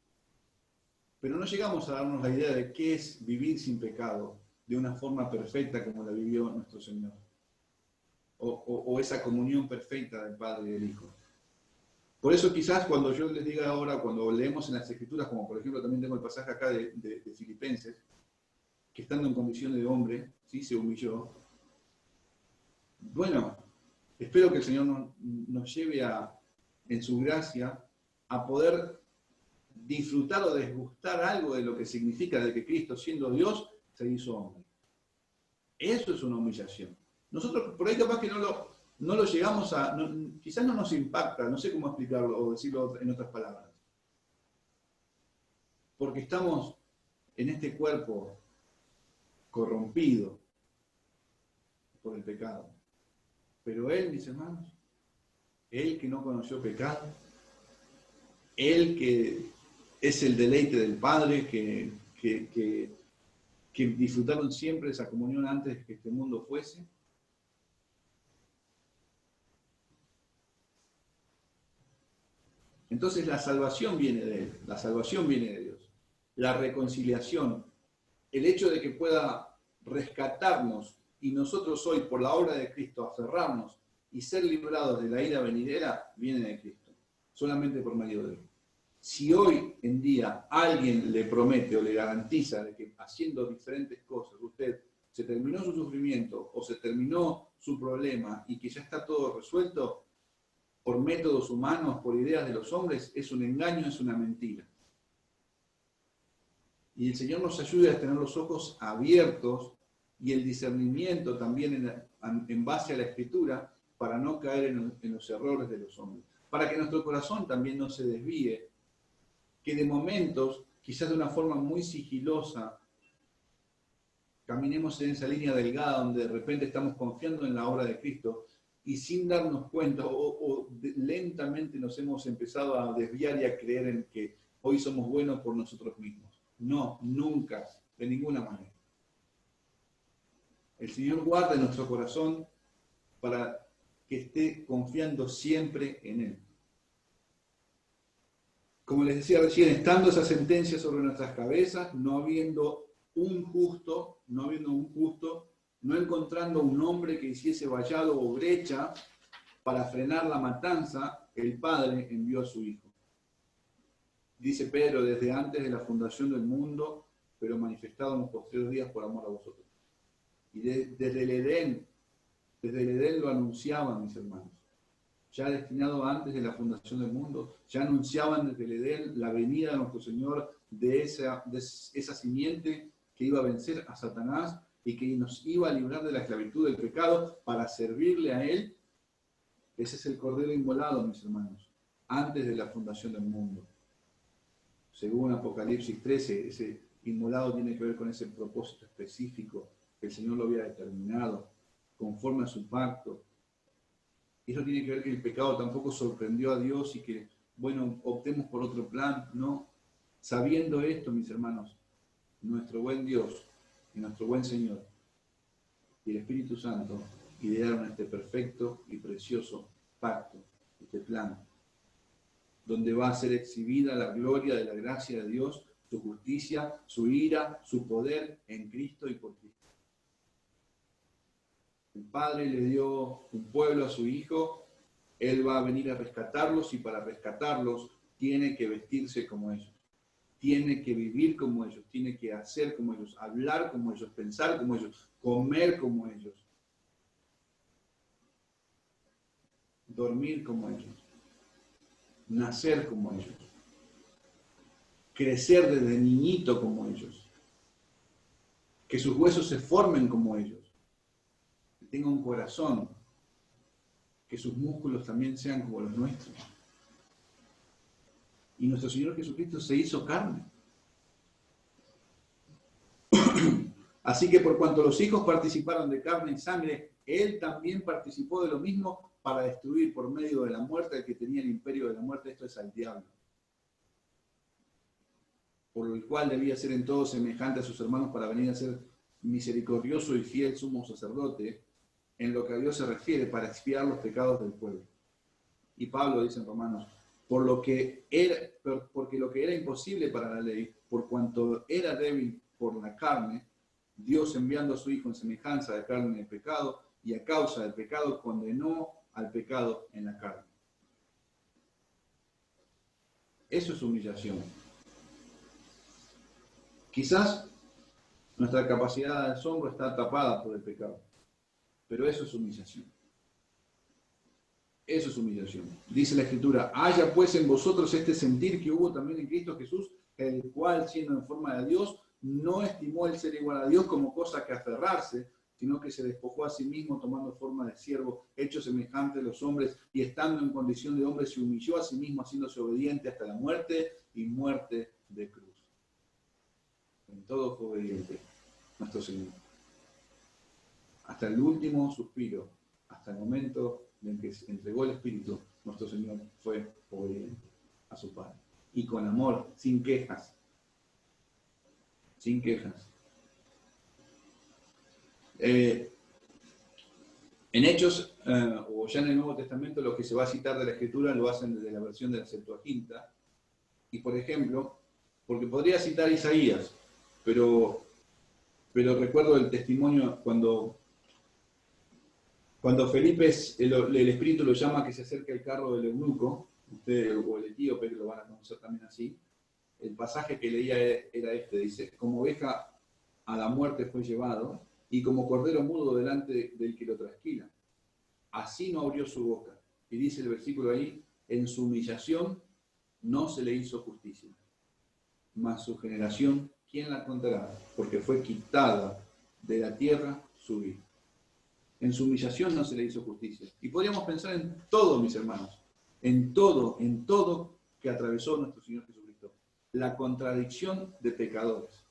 Pero no llegamos a darnos la idea de qué es vivir sin pecado de una forma perfecta como la vivió nuestro Señor. O esa comunión perfecta del Padre y del Hijo. Por eso quizás cuando yo les diga ahora, cuando leemos en las Escrituras, como por ejemplo también tengo el pasaje acá de Filipenses, que estando en condición de hombre, ¿sí? Se humilló. Bueno, espero que el Señor nos lleve en su gracia a poder disfrutar o desgustar algo de lo que significa de que Cristo, siendo Dios, se hizo hombre. Eso es una humillación. Nosotros por ahí capaz que no lo llegamos a, quizás no nos impacta, no sé cómo explicarlo o decirlo en otras palabras. Porque estamos en este cuerpo corrompido por el pecado. Pero Él, mis hermanos, Él que no conoció pecado, Él que es el deleite del Padre, que disfrutaron siempre esa comunión antes de que este mundo fuese. Entonces la salvación viene de Él, la salvación viene de Dios. La reconciliación, el hecho de que pueda rescatarnos y nosotros hoy, por la obra de Cristo, aferrarnos y ser librados de la ira venidera, viene de Cristo, solamente por medio de Él. Si hoy en día alguien le promete o le garantiza de que haciendo diferentes cosas usted se terminó su sufrimiento o se terminó su problema y que ya está todo resuelto por métodos humanos, por ideas de los hombres, es un engaño, es una mentira. Y el Señor nos ayude a tener los ojos abiertos y el discernimiento también en base a la Escritura para no caer en los errores de los hombres. Para que nuestro corazón también no se desvíe, que de momentos, quizás de una forma muy sigilosa, caminemos en esa línea delgada donde de repente estamos confiando en la obra de Cristo y sin darnos cuenta lentamente nos hemos empezado a desviar y a creer en que hoy somos buenos por nosotros mismos. No, nunca, de ninguna manera. El Señor guarda nuestro corazón para que esté confiando siempre en Él. Como les decía recién, estando esa sentencia sobre nuestras cabezas, no habiendo un justo, no encontrando un hombre que hiciese vallado o brecha para frenar la matanza, el Padre envió a su Hijo. Dice Pedro, desde antes de la fundación del mundo, pero manifestado en los posteriores días por amor a vosotros. Y desde el Edén lo anunciaban, mis hermanos. Ya destinado antes de la fundación del mundo, ya anunciaban desde el Edén la venida de nuestro Señor, de esa simiente que iba a vencer a Satanás y que nos iba a librar de la esclavitud del pecado para servirle a Él. Ese es el Cordero inmolado, mis hermanos, antes de la fundación del mundo. Según Apocalipsis 13, ese inmolado tiene que ver con ese propósito específico que el Señor lo había determinado, conforme a su pacto. Y eso tiene que ver que el pecado tampoco sorprendió a Dios y que, bueno, optemos por otro plan. No. Sabiendo esto, mis hermanos, nuestro buen Dios y nuestro buen Señor y el Espíritu Santo idearon este perfecto y precioso pacto, este plan, donde va a ser exhibida la gloria de la gracia de Dios, su justicia, su ira, su poder en Cristo y por Cristo. El Padre le dio un pueblo a su Hijo, Él va a venir a rescatarlos y para rescatarlos tiene que vestirse como ellos, tiene que vivir como ellos, tiene que hacer como ellos, hablar como ellos, pensar como ellos, comer como ellos, dormir como ellos, nacer como ellos, crecer desde niñito como ellos, que sus huesos se formen como ellos, que tenga un corazón, que sus músculos también sean como los nuestros. Y nuestro Señor Jesucristo se hizo carne. Así que por cuanto los hijos participaron de carne y sangre, Él también participó de lo mismo para destruir por medio de la muerte al que tenía el imperio de la muerte, esto es al diablo. Por el cual debía ser en todo semejante a sus hermanos para venir a ser misericordioso y fiel sumo sacerdote, en lo que a Dios se refiere, para expiar los pecados del pueblo. Y Pablo dice en Romanos, porque lo que era imposible para la ley, por cuanto era débil por la carne, Dios enviando a su Hijo en semejanza de carne de pecado, y a causa del pecado condenó al pecado en la carne. Eso es humillación. Quizás nuestra capacidad de asombro está tapada por el pecado, pero eso es humillación. Eso es humillación. Dice la Escritura, haya pues en vosotros este sentir que hubo también en Cristo Jesús, el cual, siendo en forma de Dios, no estimó el ser igual a Dios como cosa que aferrarse, sino que se despojó a sí mismo tomando forma de siervo, hecho semejante a los hombres, y estando en condición de hombre se humilló a sí mismo, haciéndose obediente hasta la muerte y muerte de cruz. En todo fue obediente nuestro Señor. Hasta el último suspiro, hasta el momento en que se entregó el Espíritu, nuestro Señor fue obediente a su Padre. Y con amor, sin quejas. Sin quejas. En Hechos, o ya en el Nuevo Testamento, lo que se va a citar de la Escritura lo hacen desde la versión de la Septuaginta. Y por ejemplo, porque podría citar Isaías, pero recuerdo el testimonio cuando Felipe, el Espíritu lo llama a que se acerque al carro del eunuco, usted, o el etíope, que lo van a conocer también así. El pasaje que leía era este, dice: como oveja a la muerte fue llevado, y como cordero mudo delante del que lo trasquila. Así no abrió su boca. Y dice el versículo ahí: en su humillación no se le hizo justicia. Mas su generación, ¿quién la contará? Porque fue quitada de la tierra su vida. En su humillación no se le hizo justicia. Y podríamos pensar en todo, mis hermanos, en todo que atravesó nuestro Señor Jesucristo. La contradicción de pecadores.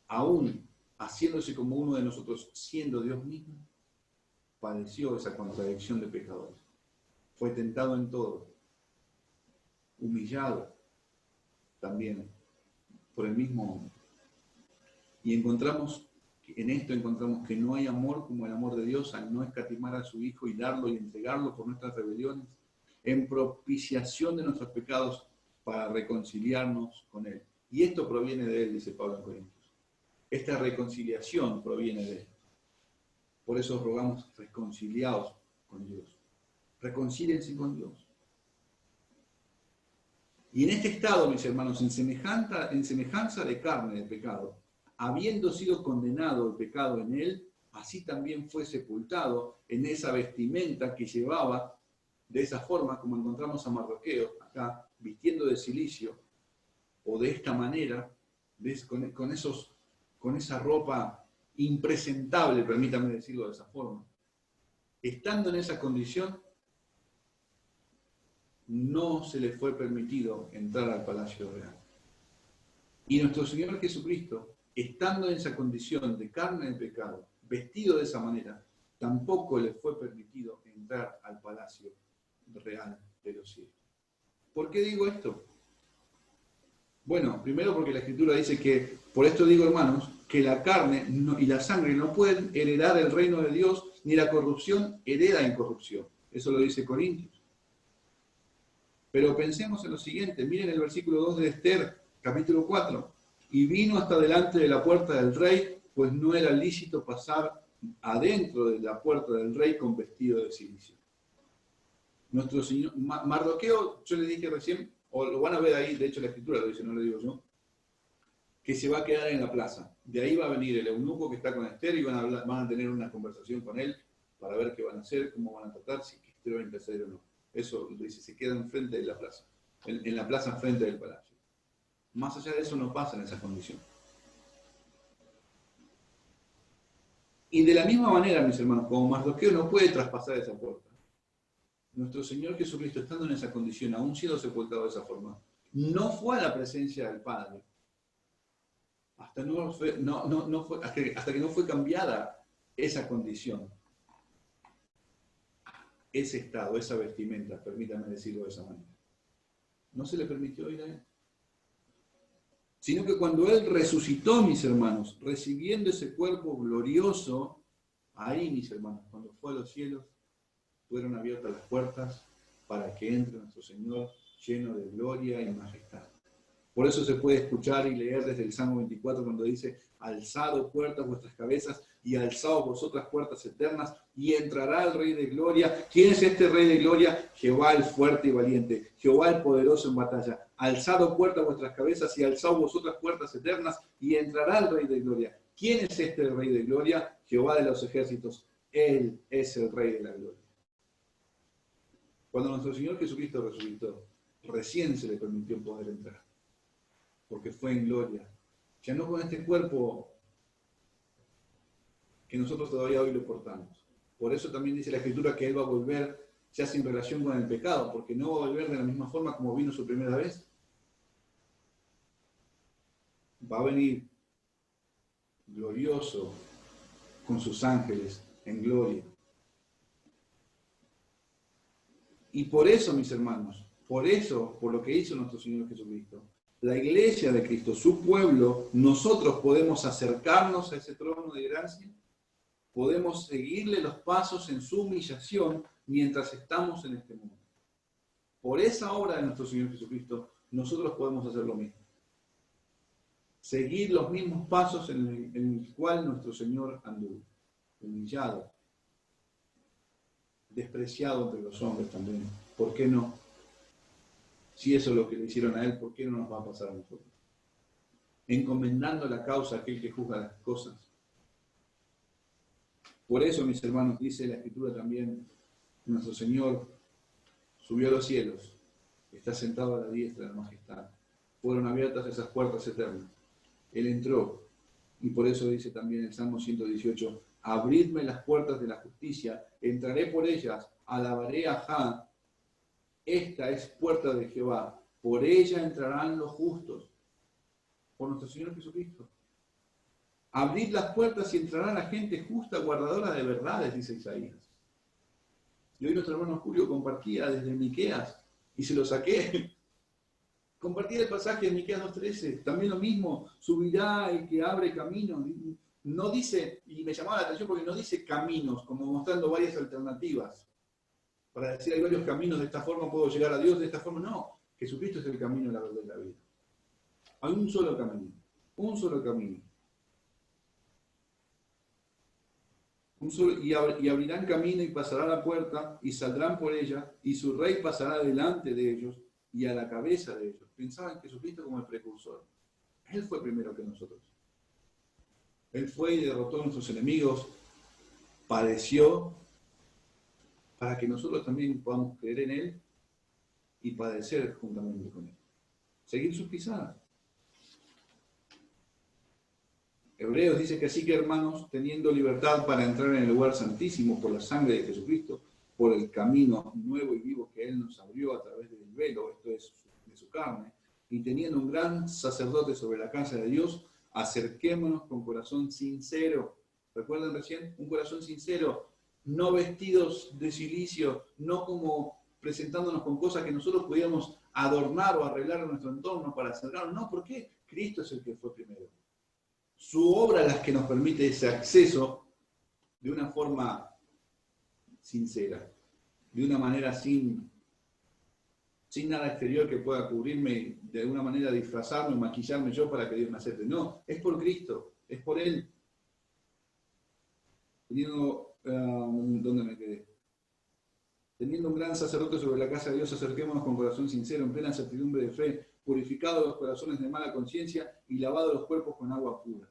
Aún haciéndose como uno de nosotros, siendo Dios mismo, padeció esa contradicción de pecadores. Fue tentado en todo, humillado también por el mismo hombre. Y en esto encontramos que no hay amor como el amor de Dios al no escatimar a su Hijo y darlo y entregarlo por nuestras rebeliones, en propiciación de nuestros pecados para reconciliarnos con Él. Y esto proviene de Él, dice Pablo en Corintios. Esta reconciliación proviene de Él. Por eso rogamos: reconciliados con Dios. Reconcíliense con Dios. Y en este estado, mis hermanos, en semejanza de carne de pecado, habiendo sido condenado el pecado en él, así también fue sepultado en esa vestimenta que llevaba, de esa forma como encontramos a Mardoqueo acá, vistiendo de cilicio, o de esta manera, con esa ropa impresentable, permítame decirlo de esa forma. Estando en esa condición, no se le fue permitido entrar al palacio real. Y nuestro Señor Jesucristo, estando en esa condición de carne de pecado, vestido de esa manera, tampoco le fue permitido entrar al palacio real de los cielos. ¿Por qué digo esto? Bueno, primero porque la Escritura dice que, por esto digo, hermanos, que la carne y la sangre no pueden heredar el reino de Dios, ni la corrupción hereda incorrupción. Eso lo dice Corintios. Pero pensemos en lo siguiente, miren el versículo 2 de Esther, capítulo 4. Y vino hasta delante de la puerta del rey, pues no era lícito pasar adentro de la puerta del rey con vestido de cilicio. Nuestro señor Mardoqueo, yo le dije recién, o lo van a ver ahí, de hecho la Escritura lo dice, no lo digo yo, que se va a quedar en la plaza. De ahí va a venir el eunuco que está con Esther y van a tener una conversación con él para ver qué van a hacer, cómo van a tratar, si Esther va a interceder o no. Eso lo dice, se queda enfrente de la plaza, en la plaza enfrente del palacio. Más allá de eso no pasa en esa condición. Y de la misma manera, mis hermanos, como Mardoqueo no puede traspasar esa puerta, nuestro Señor Jesucristo, estando en esa condición, aún siendo sepultado de esa forma, no fue a la presencia del Padre hasta que no fue cambiada esa condición, ese estado, esa vestimenta, permítame decirlo de esa manera. No se le permitió ir a él. Sino que cuando Él resucitó, mis hermanos, recibiendo ese cuerpo glorioso, ahí, mis hermanos, cuando fue a los cielos, fueron abiertas las puertas para que entre nuestro Señor lleno de gloria y majestad. Por eso se puede escuchar y leer desde el Salmo 24 cuando dice: alzado puertas vuestras cabezas y alzaos vosotras puertas eternas y entrará el Rey de Gloria. ¿Quién es este Rey de Gloria? Jehová el fuerte y valiente, Jehová el poderoso en batalla. Alzado puertas vuestras cabezas y alzaos vosotras puertas eternas y entrará el Rey de Gloria. ¿Quién es este Rey de Gloria? Jehová de los ejércitos. Él es el Rey de la Gloria. Cuando nuestro Señor Jesucristo resucitó, recién se le permitió poder entrar, porque fue en gloria. Ya no con este cuerpo que nosotros todavía hoy lo portamos. Por eso también dice la Escritura que Él va a volver ya sin relación con el pecado, porque no va a volver de la misma forma como vino su primera vez. Va a venir glorioso con sus ángeles en gloria. Y por eso, mis hermanos, por eso, por lo que hizo nuestro Señor Jesucristo, la iglesia de Cristo, su pueblo, nosotros podemos acercarnos a ese trono de gracia, podemos seguirle los pasos en su humillación mientras estamos en este mundo. Por esa obra de nuestro Señor Jesucristo, nosotros podemos hacer lo mismo. Seguir los mismos pasos en el cual nuestro Señor anduvo, humillado, despreciado entre los hombres también. ¿Por qué no? Si eso es lo que le hicieron a Él, ¿por qué no nos va a pasar a nosotros? Encomendando la causa a aquel que juzga las cosas. Por eso, mis hermanos, dice la Escritura también, nuestro Señor subió a los cielos, está sentado a la diestra de la majestad. Fueron abiertas esas puertas eternas. Él entró, y por eso dice también el Salmo 118, abridme las puertas de la justicia, entraré por ellas, alabaré a Jah. Esta es puerta de Jehová, por ella entrarán los justos, por nuestro Señor Jesucristo. Abrid las puertas y entrará la gente justa, guardadora de verdades, dice Isaías. Y hoy nuestro hermano Julio compartía desde Miqueas, y se lo saqué. Compartía el pasaje de Miqueas 2:13, también lo mismo, subirá el que abre camino. No dice, y me llamaba la atención porque no dice caminos, como mostrando varias alternativas. Para decir, hay varios caminos, de esta forma puedo llegar a Dios, de esta forma no. Jesucristo es el camino, la verdad y la vida. Hay un solo camino, un solo camino. Y abrirán camino y pasará la puerta y saldrán por ella y su rey pasará delante de ellos y a la cabeza de ellos. Pensaban en Jesucristo como el precursor. Él fue primero que nosotros. Él fue y derrotó a nuestros enemigos, padeció para que nosotros también podamos creer en Él y padecer juntamente con Él. Seguir sus pisadas. Hebreos dice que así que, hermanos, teniendo libertad para entrar en el lugar santísimo por la sangre de Jesucristo, por el camino nuevo y vivo que Él nos abrió a través del velo, esto es de su carne, y teniendo un gran sacerdote sobre la casa de Dios, acerquémonos con corazón sincero. ¿Recuerdan recién? Un corazón sincero, no vestidos de cilicio, no como presentándonos con cosas que nosotros pudiéramos adornar o arreglar en nuestro entorno para acercarnos. No, ¿por qué? Cristo es el que fue primero. Su obra es la que nos permite ese acceso de una forma sincera, de una manera sin nada exterior que pueda cubrirme, de alguna manera disfrazarme, maquillarme yo para que Dios me acepte. No, es por Cristo, es por Él. ¿Dónde me quedé? Teniendo un gran sacerdote sobre la casa de Dios, acerquémonos con corazón sincero, en plena certidumbre de fe, purificados los corazones de mala conciencia y lavados los cuerpos con agua pura.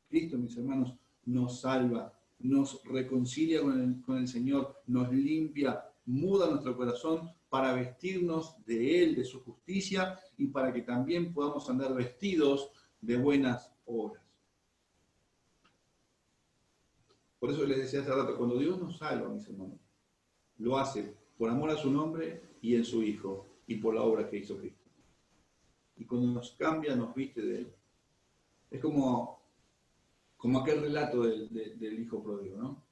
Cristo, mis hermanos, nos salva, nos reconcilia con el Señor, nos limpia, muda nuestro corazón para vestirnos de Él, de su justicia, y para que también podamos andar vestidos de buenas obras. Por eso les decía hace rato, cuando Dios nos salva, mis hermanos, lo hace por amor a su nombre y en su Hijo, y por la obra que hizo Cristo. Y cuando nos cambia, nos viste de Él. Es como aquel relato del hijo pródigo, ¿no?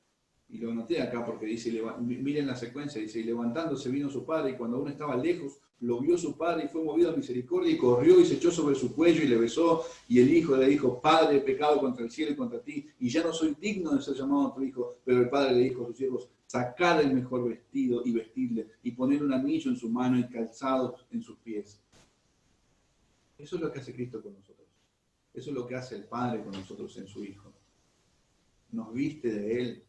Y lo anoté acá porque dice, miren la secuencia, dice, y levantándose vino su padre, y cuando aún estaba lejos, lo vio su padre y fue movido a misericordia, y corrió y se echó sobre su cuello y le besó, y el hijo le dijo, Padre, he pecado contra el cielo y contra ti, y ya no soy digno de ser llamado tu hijo. Pero el padre le dijo a sus siervos, sacad el mejor vestido y vestirle, y poner un anillo en su mano y calzados en sus pies. Eso es lo que hace Cristo con nosotros. Eso es lo que hace el Padre con nosotros en su Hijo. Nos viste de Él.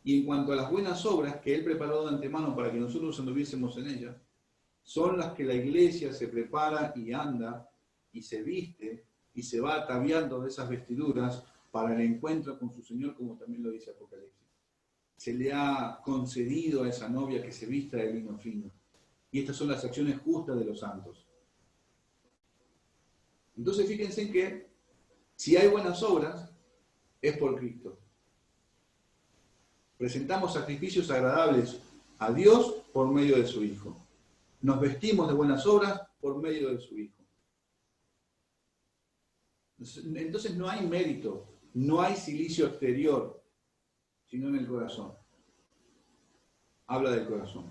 Y en cuanto a las buenas obras que Él preparó de antemano para que nosotros anduviésemos en ellas, son las que la iglesia se prepara y anda y se viste y se va ataviando de esas vestiduras para el encuentro con su Señor, como también lo dice Apocalipsis. Se le ha concedido a esa novia que se vista de lino fino. Y estas son las acciones justas de los santos. Entonces fíjense en que si hay buenas obras, es por Cristo. Presentamos sacrificios agradables a Dios por medio de su Hijo. Nos vestimos de buenas obras por medio de su Hijo. Entonces no hay mérito, no hay cilicio exterior, sino en el corazón. habla del corazón.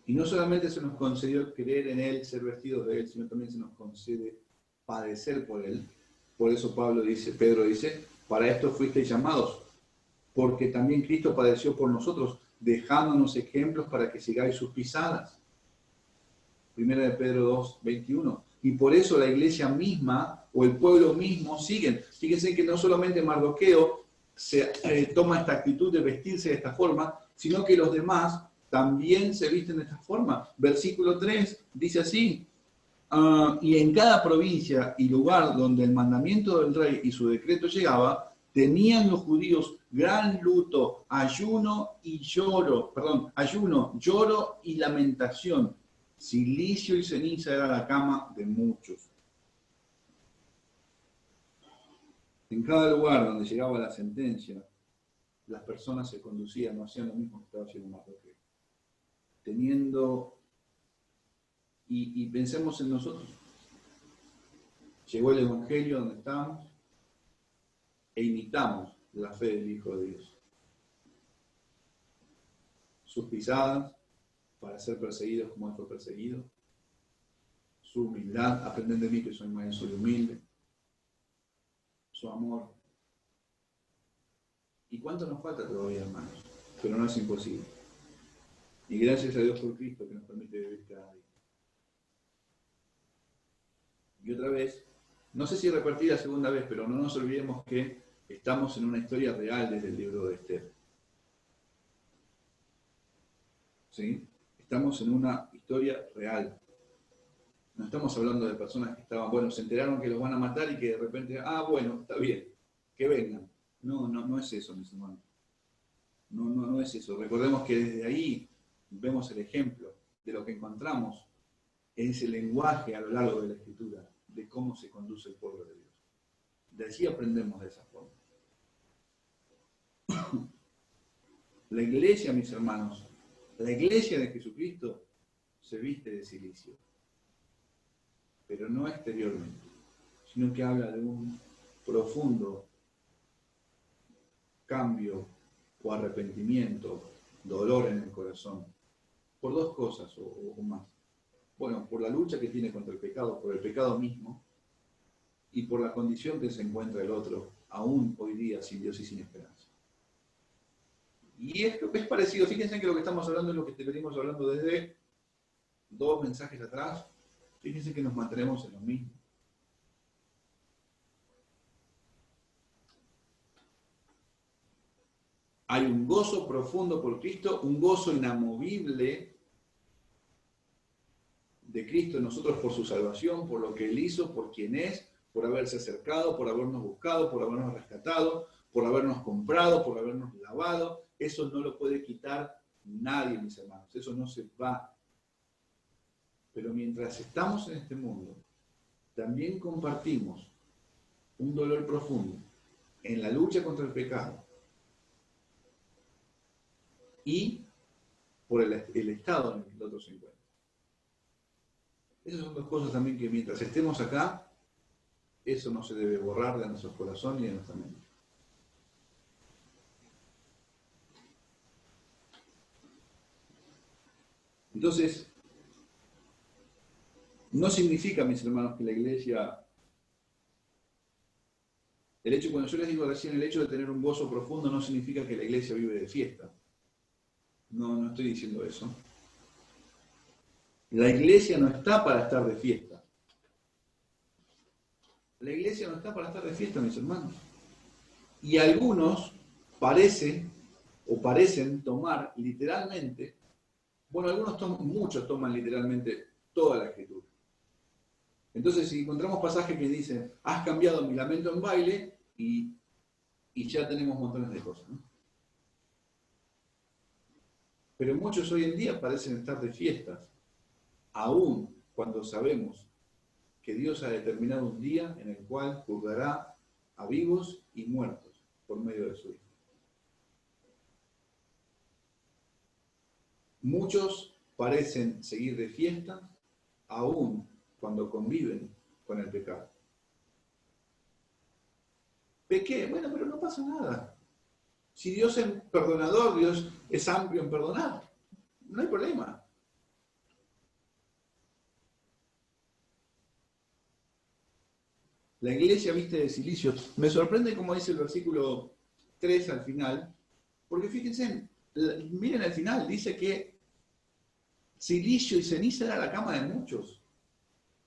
Y no solamente se nos concedió creer en Él, ser vestidos de Él, sino también se nos concede padecer por Él. Por eso Pedro dice, para esto fuisteis llamados, porque también Cristo padeció por nosotros, dejándonos ejemplos para que sigáis sus pisadas. Primera de Pedro 2, 21. Y por eso la iglesia misma o el pueblo mismo siguen. Fíjense que no solamente Mardoqueo toma esta actitud de vestirse de esta forma, sino que los demás también se visten de esta forma. Versículo 3 dice así, y en cada provincia y lugar donde el mandamiento del rey y su decreto llegaba, tenían los judíos gran luto, ayuno, lloro y lamentación. Silicio y ceniza era la cama de muchos. En cada lugar donde llegaba la sentencia, las personas se conducían, no hacían lo mismo que estaba haciendo Mardoqueo. Y pensemos en nosotros. Llegó el Evangelio donde estamos e imitamos la fe del Hijo de Dios. Sus pisadas para ser perseguidos como Él fue perseguido. Su humildad, aprenden de mí que soy manso y humilde. Su amor. ¿Y cuánto nos falta todavía, hermanos? Pero no es imposible. Y gracias a Dios por Cristo que nos permite vivir cada día. Y otra vez, no sé si repetir la segunda vez, pero no nos olvidemos que estamos en una historia real desde el libro de Esther. ¿Sí? Estamos en una historia real. No estamos hablando de personas que estaban, se enteraron que los van a matar y que de repente, bueno, está bien, que vengan. No es eso, mis hermanos. No es eso. Recordemos que desde ahí vemos el ejemplo de lo que encontramos en ese lenguaje a lo largo de la Escritura, de cómo se conduce el pueblo de Dios. De allí aprendemos de esa forma. La iglesia, mis hermanos, la iglesia de Jesucristo se viste de cilicio, pero no exteriormente, sino que habla de un profundo cambio o arrepentimiento, dolor en el corazón, por dos cosas o más. Bueno, por la lucha que tiene contra el pecado, por el pecado mismo, y por la condición que se encuentra el otro, aún hoy día sin Dios y sin esperanza. Y es parecido, fíjense que lo que estamos hablando es lo que venimos hablando desde 2 mensajes atrás. Fíjense que nos mantenemos en lo mismo. Hay un gozo profundo por Cristo, un gozo inamovible de Cristo en nosotros por su salvación, por lo que Él hizo, por quien es, por haberse acercado, por habernos buscado, por habernos rescatado, por habernos comprado, por habernos lavado. Eso no lo puede quitar nadie, mis hermanos. Eso no se va. Pero mientras estamos en este mundo, también compartimos un dolor profundo en la lucha contra el pecado y por el estado en el que el otro se encuentra. Esas son dos cosas también que mientras estemos acá, eso no se debe borrar de nuestro corazón ni de nuestra mente. Entonces, no significa, mis hermanos, que la iglesia, cuando yo les digo recién, el hecho de tener un gozo profundo no significa que la iglesia vive de fiesta. No estoy diciendo eso. La iglesia no está para estar de fiesta. La iglesia no está para estar de fiesta, mis hermanos. Y algunos parecen tomar literalmente, muchos toman literalmente toda la Escritura. Entonces, si encontramos pasajes que dicen, has cambiado mi lamento en baile, y ya tenemos montones de cosas, ¿no? Pero muchos hoy en día parecen estar de fiestas, aún cuando sabemos que Dios ha determinado un día en el cual juzgará a vivos y muertos por medio de su Hijo. Muchos parecen seguir de fiesta, aún cuando conviven con el pecado. pequé, bueno, pero no pasa nada. Si Dios es perdonador, Dios es amplio en perdonar, no hay problema. La iglesia viste de silicio. Me sorprende como dice el versículo 3 al final, porque fíjense, miren al final, dice que silicio y ceniza era la cama de muchos.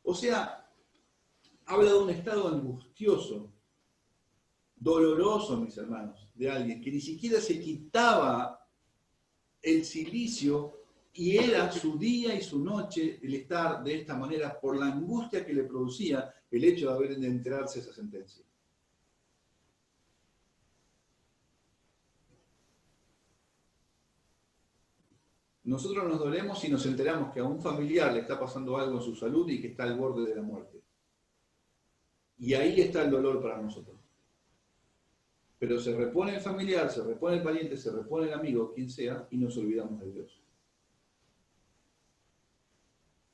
O sea, habla de un estado angustioso, doloroso, mis hermanos, de alguien que ni siquiera se quitaba el silicio y era su día y su noche el estar de esta manera por la angustia que le producía el hecho de haber de enterarse esa sentencia. Nosotros nos dolemos si nos enteramos que a un familiar le está pasando algo en su salud y que está al borde de la muerte. Y ahí está el dolor para nosotros. Pero se repone el familiar, se repone el pariente, se repone el amigo, quien sea, y nos olvidamos de Dios.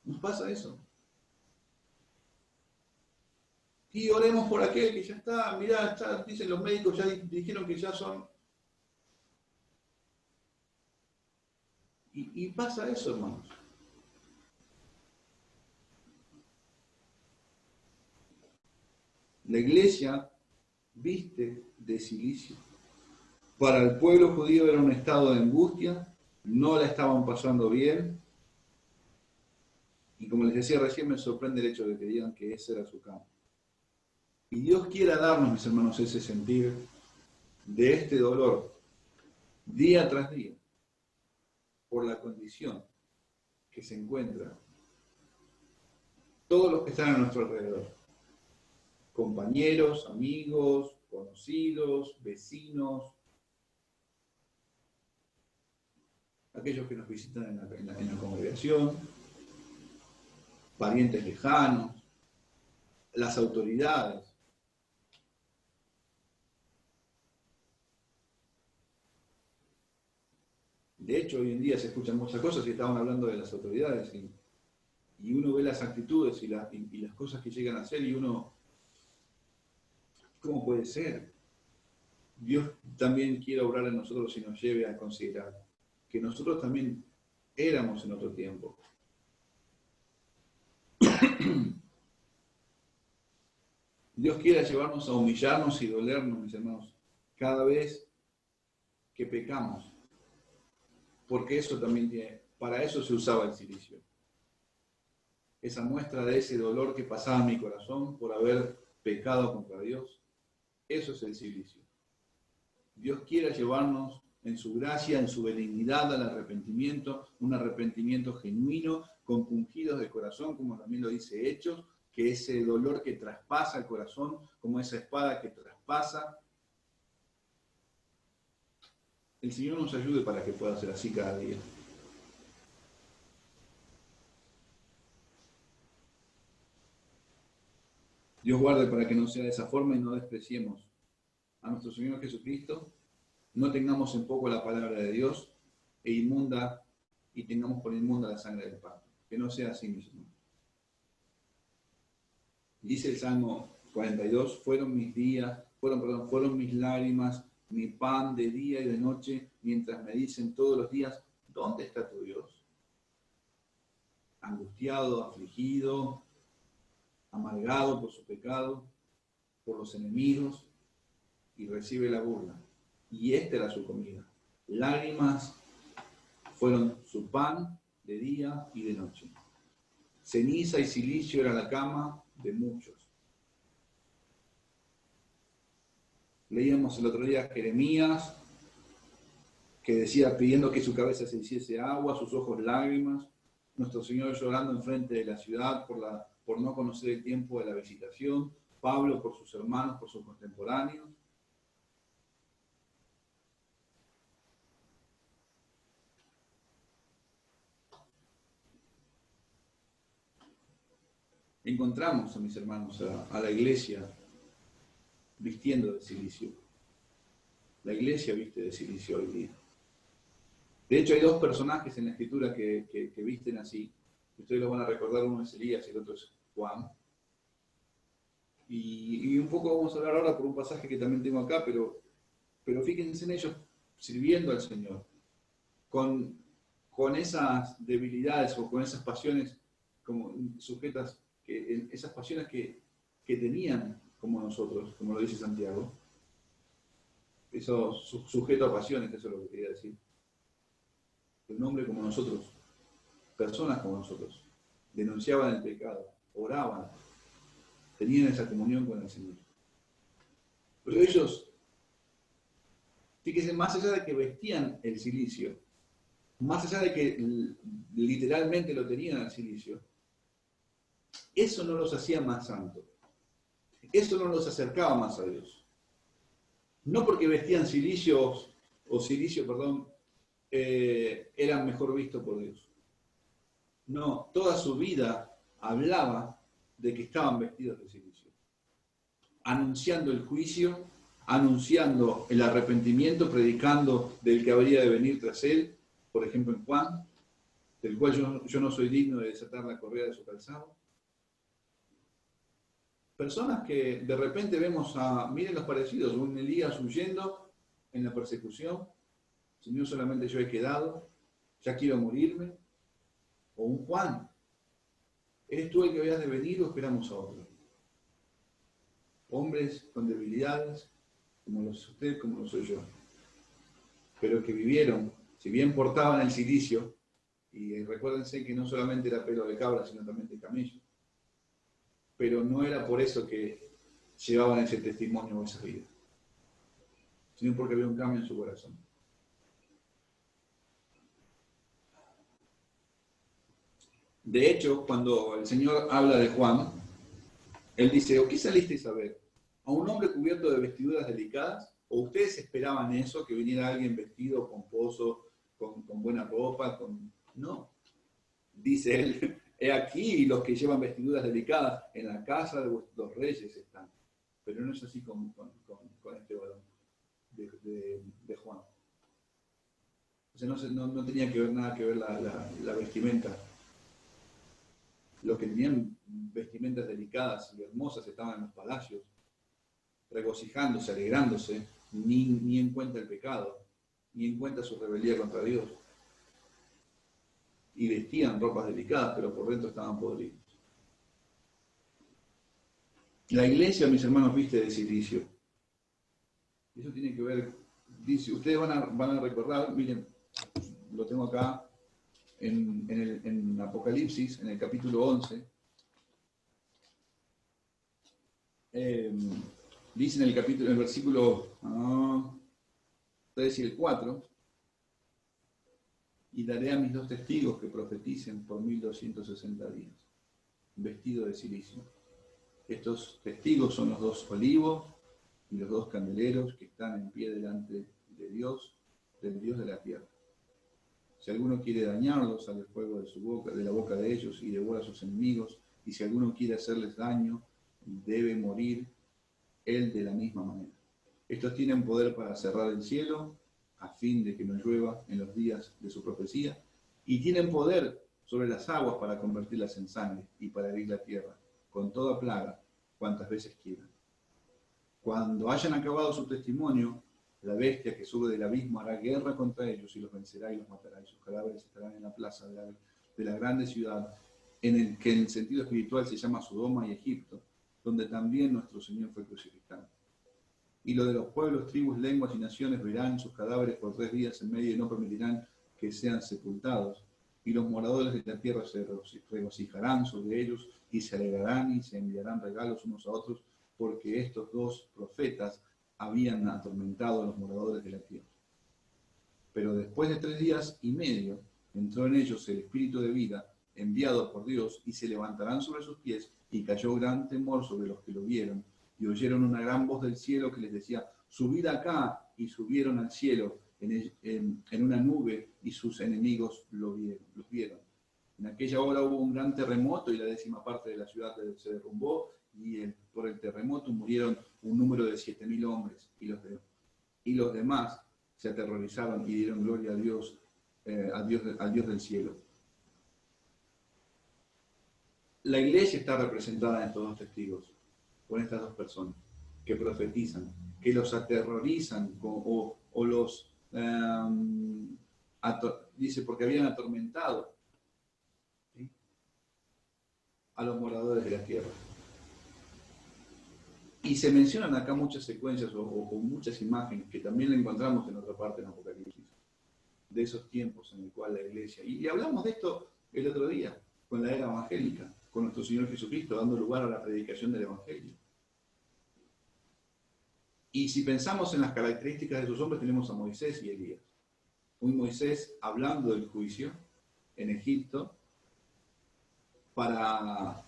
¿Nos pasa eso? Y oremos por aquel que ya está, mirá, ya, dicen los médicos, ya dijeron que ya son. Y pasa eso, hermanos. La iglesia viste de silicio. Para el pueblo judío era un estado de angustia, no la estaban pasando bien. Y como les decía recién, me sorprende el hecho de que digan que ese era su campo. Y Dios quiera darnos, mis hermanos, ese sentir de este dolor, día tras día, por la condición que se encuentra todos los que están a nuestro alrededor. Compañeros, amigos, conocidos, vecinos, aquellos que nos visitan en la congregación, parientes lejanos, las autoridades. De hecho, hoy en día se escuchan muchas cosas y estaban hablando de las autoridades y uno ve las actitudes y las cosas que llegan a hacer y uno, ¿cómo puede ser? Dios también quiere obrar en nosotros y nos lleve a considerar que nosotros también éramos en otro tiempo. Dios quiere llevarnos a humillarnos y dolernos, mis hermanos, cada vez que pecamos. Porque eso también tiene, para eso se usaba el silicio. Esa muestra de ese dolor que pasaba en mi corazón por haber pecado contra Dios, eso es el silicio. Dios quiere llevarnos en su gracia, en su benignidad al arrepentimiento, un arrepentimiento genuino, compungidos de corazón, como también lo dice Hechos, que ese dolor que traspasa el corazón, como esa espada que traspasa. El Señor nos ayude para que pueda ser así cada día. Dios guarde para que no sea de esa forma y no despreciemos a nuestro Señor Jesucristo, no tengamos en poco la palabra de Dios e inmunda y tengamos por inmunda la sangre del pacto. Que no sea así, mis hermanos. Dice el Salmo 42, fueron mis lágrimas, mi pan de día y de noche, mientras me dicen todos los días, ¿dónde está tu Dios? Angustiado, afligido, amargado por su pecado, por los enemigos, y recibe la burla. Y esta era su comida. Lágrimas fueron su pan de día y de noche. Ceniza y silicio era la cama de muchos. Leíamos el otro día Jeremías, que decía pidiendo que su cabeza se hiciese agua, sus ojos lágrimas. Nuestro Señor llorando enfrente de la ciudad por no conocer el tiempo de la visitación. Pablo por sus hermanos, por sus contemporáneos. Encontramos a mis hermanos a la iglesia vistiendo de silicio. La iglesia viste de silicio hoy día. De hecho, hay dos personajes en la escritura que visten así. Ustedes lo van a recordar, uno es Elías y el otro es Juan. Y un poco vamos a hablar ahora por un pasaje que también tengo acá, pero fíjense en ellos sirviendo al Señor, con, con esas debilidades o con esas pasiones como sujetas, esas pasiones que tenían como nosotros, como lo dice Santiago, eso sujeto a pasiones, eso es lo que quería decir. Un hombre como nosotros, personas como nosotros, denunciaban el pecado, oraban, tenían esa comunión con el Señor. Pero ellos, fíjense, más allá de que vestían el cilicio, más allá de que literalmente lo tenían al cilicio, eso no los hacía más santos. Eso no los acercaba más a Dios. No porque vestían cilicio, perdón, eran mejor vistos por Dios. No, toda su vida hablaba de que estaban vestidos de cilicio, anunciando el juicio, anunciando el arrepentimiento, predicando del que habría de venir tras él, por ejemplo en Juan, del cual yo no soy digno de desatar la correa de su calzado. Personas que de repente vemos miren los parecidos, un Elías huyendo en la persecución, Señor, solamente yo he quedado, ya quiero morirme, o un Juan, ¿eres tú el que habías de venir o esperamos a otro? Hombres con debilidades, como lo es usted, como lo soy yo, pero que vivieron, si bien portaban el cilicio, y recuérdense que no solamente era pelo de cabra, sino también de camello, pero no era por eso que llevaban ese testimonio o esa vida, sino porque había un cambio en su corazón. De hecho, cuando el Señor habla de Juan, Él dice, ¿o qué salisteis a ver? ¿A un hombre cubierto de vestiduras delicadas? ¿O ustedes esperaban eso, que viniera alguien vestido, pomposo, con buena ropa? No. Dice Él, he aquí los que llevan vestiduras delicadas, en la casa de los reyes están. Pero no es así con este varón de Juan. O sea, no tenía que ver nada que ver la vestimenta. Los que tenían vestimentas delicadas y hermosas estaban en los palacios, regocijándose, alegrándose, ni en cuenta el pecado, ni en cuenta su rebeldía contra Dios. Y vestían ropas delicadas, pero por dentro estaban podridos. La iglesia, mis hermanos, viste de cilicio. Eso tiene que ver, dice, ustedes van a recordar, miren, lo tengo acá en Apocalipsis, en el capítulo 11. Dice en el versículo 3 y el 4, y daré a mis 2 testigos que profeticen por 1260 días, vestidos de cilicio. Estos testigos son los 2 olivos y los 2 candeleros que están en pie delante de Dios, del Dios de la tierra. Si alguno quiere dañarlos, sale fuego de la boca de ellos y devora a sus enemigos, y si alguno quiere hacerles daño, debe morir él de la misma manera. Estos tienen poder para cerrar el cielo, a fin de que no llueva en los días de su profecía, y tienen poder sobre las aguas para convertirlas en sangre y para herir la tierra, con toda plaga, cuantas veces quieran. Cuando hayan acabado su testimonio, la bestia que sube del abismo hará guerra contra ellos y los vencerá y los matará, y sus cadáveres estarán en la plaza de la grande ciudad, en el que en el sentido espiritual se llama Sodoma y Egipto, donde también nuestro Señor fue crucificado. Y lo de los pueblos, tribus, lenguas y naciones verán sus cadáveres por 3 días en medio y no permitirán que sean sepultados. Y los moradores de la tierra se regocijarán sobre ellos y se alegrarán y se enviarán regalos unos a otros, porque estos 2 profetas habían atormentado a los moradores de la tierra. Pero después de 3 días y medio entró en ellos el espíritu de vida enviado por Dios, y se levantarán sobre sus pies, y cayó gran temor sobre los que lo vieron, y oyeron una gran voz del cielo que les decía, subid acá, y subieron al cielo en una nube, y sus enemigos los vieron. En aquella hora hubo un gran terremoto, y la 10ª parte de la ciudad se derrumbó, y por el terremoto murieron un número de 7.000 hombres, y los demás se aterrorizaron y dieron gloria a Dios, al Dios del cielo. La iglesia está representada en estos 2 testigos. con estas dos personas que profetizan, que los aterrorizan o los, dice, porque habían atormentado, ¿sí?, a los moradores de la tierra. Y se mencionan acá muchas secuencias o muchas imágenes que también la encontramos en otra parte del Apocalipsis, de esos tiempos en el cual la iglesia, y hablamos de esto el otro día, con la era evangélica, con nuestro Señor Jesucristo, dando lugar a la predicación del Evangelio. Y si pensamos en las características de esos hombres, tenemos a Moisés y Elías. Un Moisés hablando del juicio en Egipto para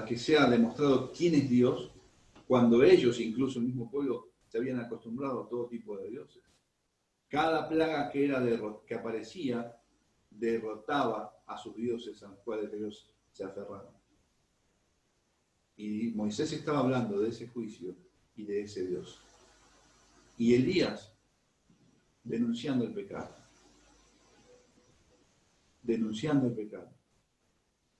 que sea demostrado quién es Dios, cuando ellos, incluso el mismo pueblo, se habían acostumbrado a todo tipo de dioses. Cada plaga que aparecía derrotaba a sus dioses a los cuales ellos se aferraron. Y Moisés estaba hablando de ese juicio y de ese Dios. Y Elías denunciando el pecado. Denunciando el pecado.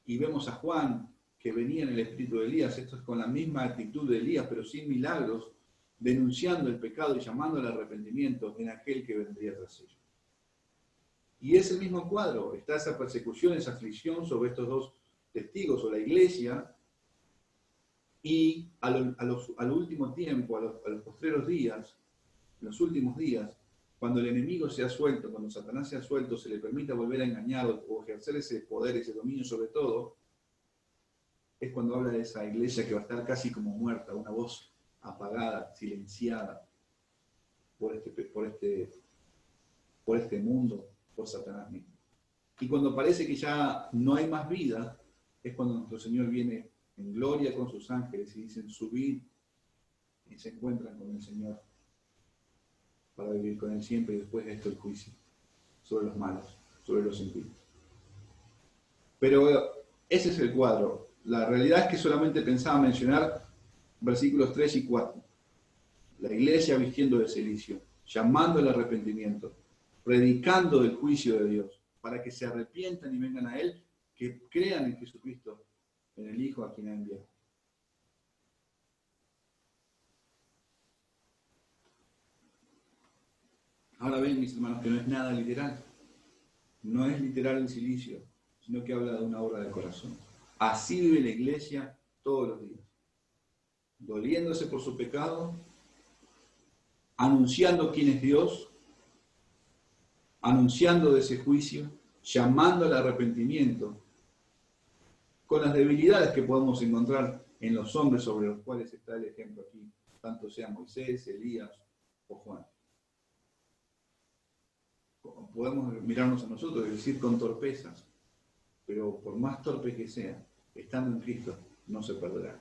Y vemos a Juan, que venía en el espíritu de Elías, esto es con la misma actitud de Elías, pero sin milagros, denunciando el pecado y llamando al arrepentimiento en aquel que vendría tras ellos. Y es el mismo cuadro, está esa persecución, esa aflicción sobre estos dos testigos o la iglesia, y al último tiempo, a los postreros días, en los últimos días, cuando el enemigo se ha suelto, cuando Satanás se ha suelto, se le permita volver a engañar o ejercer ese poder, ese dominio sobre todo, es cuando habla de esa iglesia que va a estar casi como muerta, una voz apagada, silenciada por este mundo, por Satanás mismo. Y cuando parece que ya no hay más vida, es cuando nuestro Señor viene en gloria con sus ángeles y dicen subid, y se encuentran con el Señor para vivir con Él siempre, y después de esto el juicio sobre los malos, sobre los impíos. Pero ese es el cuadro. La realidad es que solamente pensaba mencionar versículos 3 y 4. La iglesia vistiendo de cilicio, llamando al arrepentimiento, predicando del juicio de Dios, para que se arrepientan y vengan a Él, que crean en Jesucristo, en el Hijo a quien ha enviado. Ahora ven, mis hermanos, que no es nada literal. No es literal el cilicio, sino que habla de una obra del corazón. Así vive la iglesia todos los días, doliéndose por su pecado, anunciando quién es Dios, anunciando de ese juicio, llamando al arrepentimiento, con las debilidades que podemos encontrar en los hombres sobre los cuales está el ejemplo aquí, tanto sea Moisés, Elías o Juan. Podemos mirarnos a nosotros y decir con torpezas, pero por más torpe que sea, estando en Cristo, no se perderá.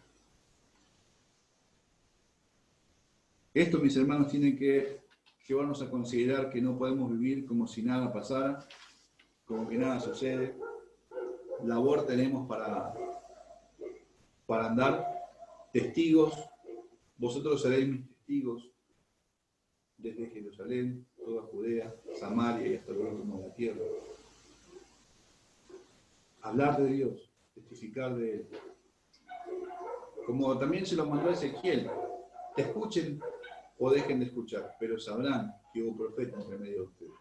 Esto, mis hermanos, tiene que llevarnos a considerar que no podemos vivir como si nada pasara, como que nada sucede. Labor tenemos para andar, testigos. Vosotros seréis mis testigos desde Jerusalén, toda Judea, Samaria y hasta el último de la tierra. Hablar de Dios, testificar de Él. Como también se lo mandó a Ezequiel, escuchen o dejen de escuchar, pero sabrán que hubo profeta entre medio de ustedes.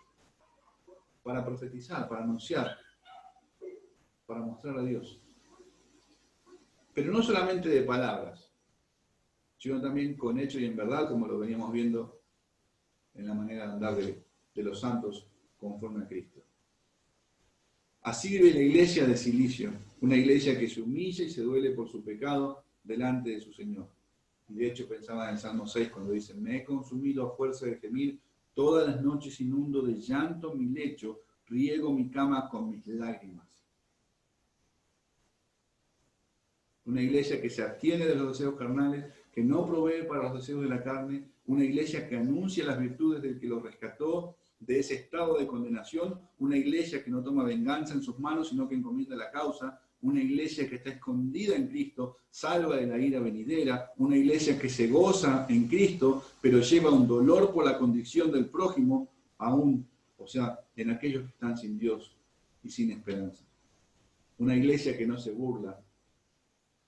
Para profetizar, para anunciar, para mostrar a Dios. Pero no solamente de palabras, sino también con hecho y en verdad, como lo veníamos viendo en la manera de andar de los santos conforme a Cristo. Así vive la iglesia de Cilicio, una iglesia que se humilla y se duele por su pecado delante de su Señor. Y de hecho pensaba en el Salmo 6 cuando dice: me he consumido a fuerza de gemir, todas las noches inundo de llanto mi lecho, riego mi cama con mis lágrimas. Una iglesia que se abstiene de los deseos carnales, que no provee para los deseos de la carne, una iglesia que anuncia las virtudes del que los rescató de ese estado de condenación, una iglesia que no toma venganza en sus manos, sino que encomienda la causa, una iglesia que está escondida en Cristo, salva de la ira venidera, una iglesia que se goza en Cristo, pero lleva un dolor por la condición del prójimo, aún, o sea, en aquellos que están sin Dios y sin esperanza. Una iglesia que no se burla,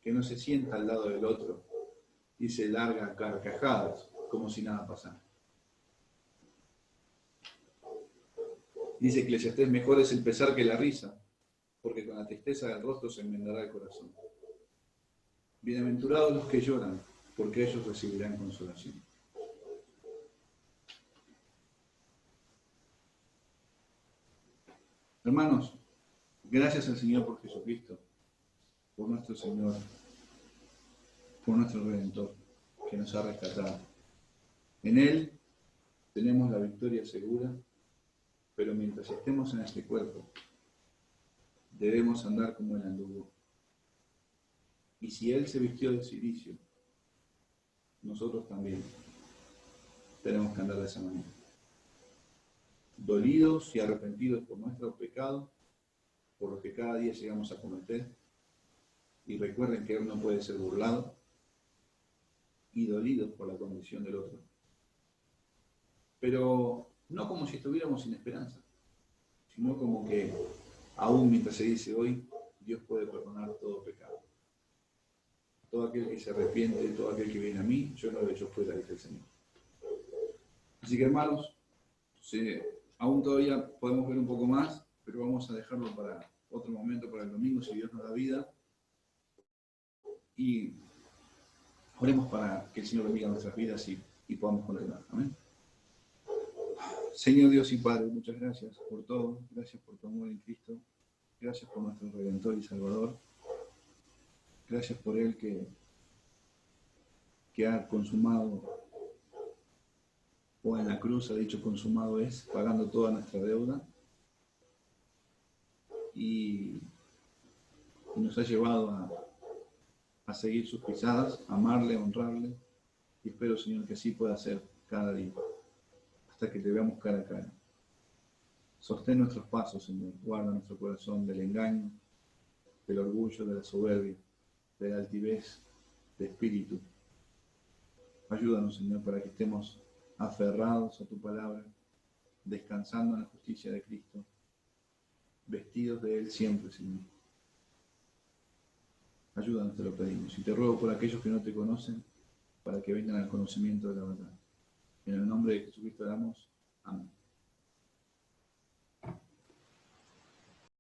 que no se sienta al lado del otro y se larga a carcajadas, como si nada pasara. Dice Eclesiastés, mejor es el pesar que la risa, porque con la tristeza del rostro se enmendará el corazón. Bienaventurados los que lloran, porque ellos recibirán consolación. Hermanos, gracias al Señor por Jesucristo, por nuestro Señor, por nuestro Redentor, que nos ha rescatado. En Él tenemos la victoria segura, pero mientras estemos en este cuerpo, debemos andar como Él anduvo. Y si Él se vistió de cilicio, nosotros también tenemos que andar de esa manera. Dolidos y arrepentidos por nuestros pecados, por los que cada día llegamos a cometer, y recuerden que Él no puede ser burlado, y dolidos por la condición del otro. Pero no como si estuviéramos sin esperanza, sino como que aún mientras se dice hoy, Dios puede perdonar todo pecado. Todo aquel que se arrepiente, todo aquel que viene a mí, yo no lo echo fuera, dice el Señor. Así que hermanos, aún todavía podemos ver un poco más, pero vamos a dejarlo para otro momento, para el domingo, si Dios nos da vida. Y oremos para que el Señor bendiga nuestras vidas y podamos continuar. Amén. Señor Dios y Padre, muchas gracias por todo. Gracias por tu amor en Cristo. Gracias por nuestro Redentor y Salvador. Gracias por Él que ha consumado, o en la cruz ha dicho consumado es, pagando toda nuestra deuda. Y nos ha llevado a seguir sus pisadas, amarle, honrarle. Y espero, Señor, que así pueda ser cada día, hasta que te veamos cara a cara. Sostén nuestros pasos, Señor. Guarda nuestro corazón del engaño, del orgullo, de la soberbia, de la altivez de espíritu. Ayúdanos, Señor, para que estemos aferrados a tu palabra, descansando en la justicia de Cristo, vestidos de Él siempre, Señor. Ayúdanos, te lo pedimos. Y te ruego por aquellos que no te conocen, para que vengan al conocimiento de la verdad. En el nombre de Jesucristo oramos. Amén.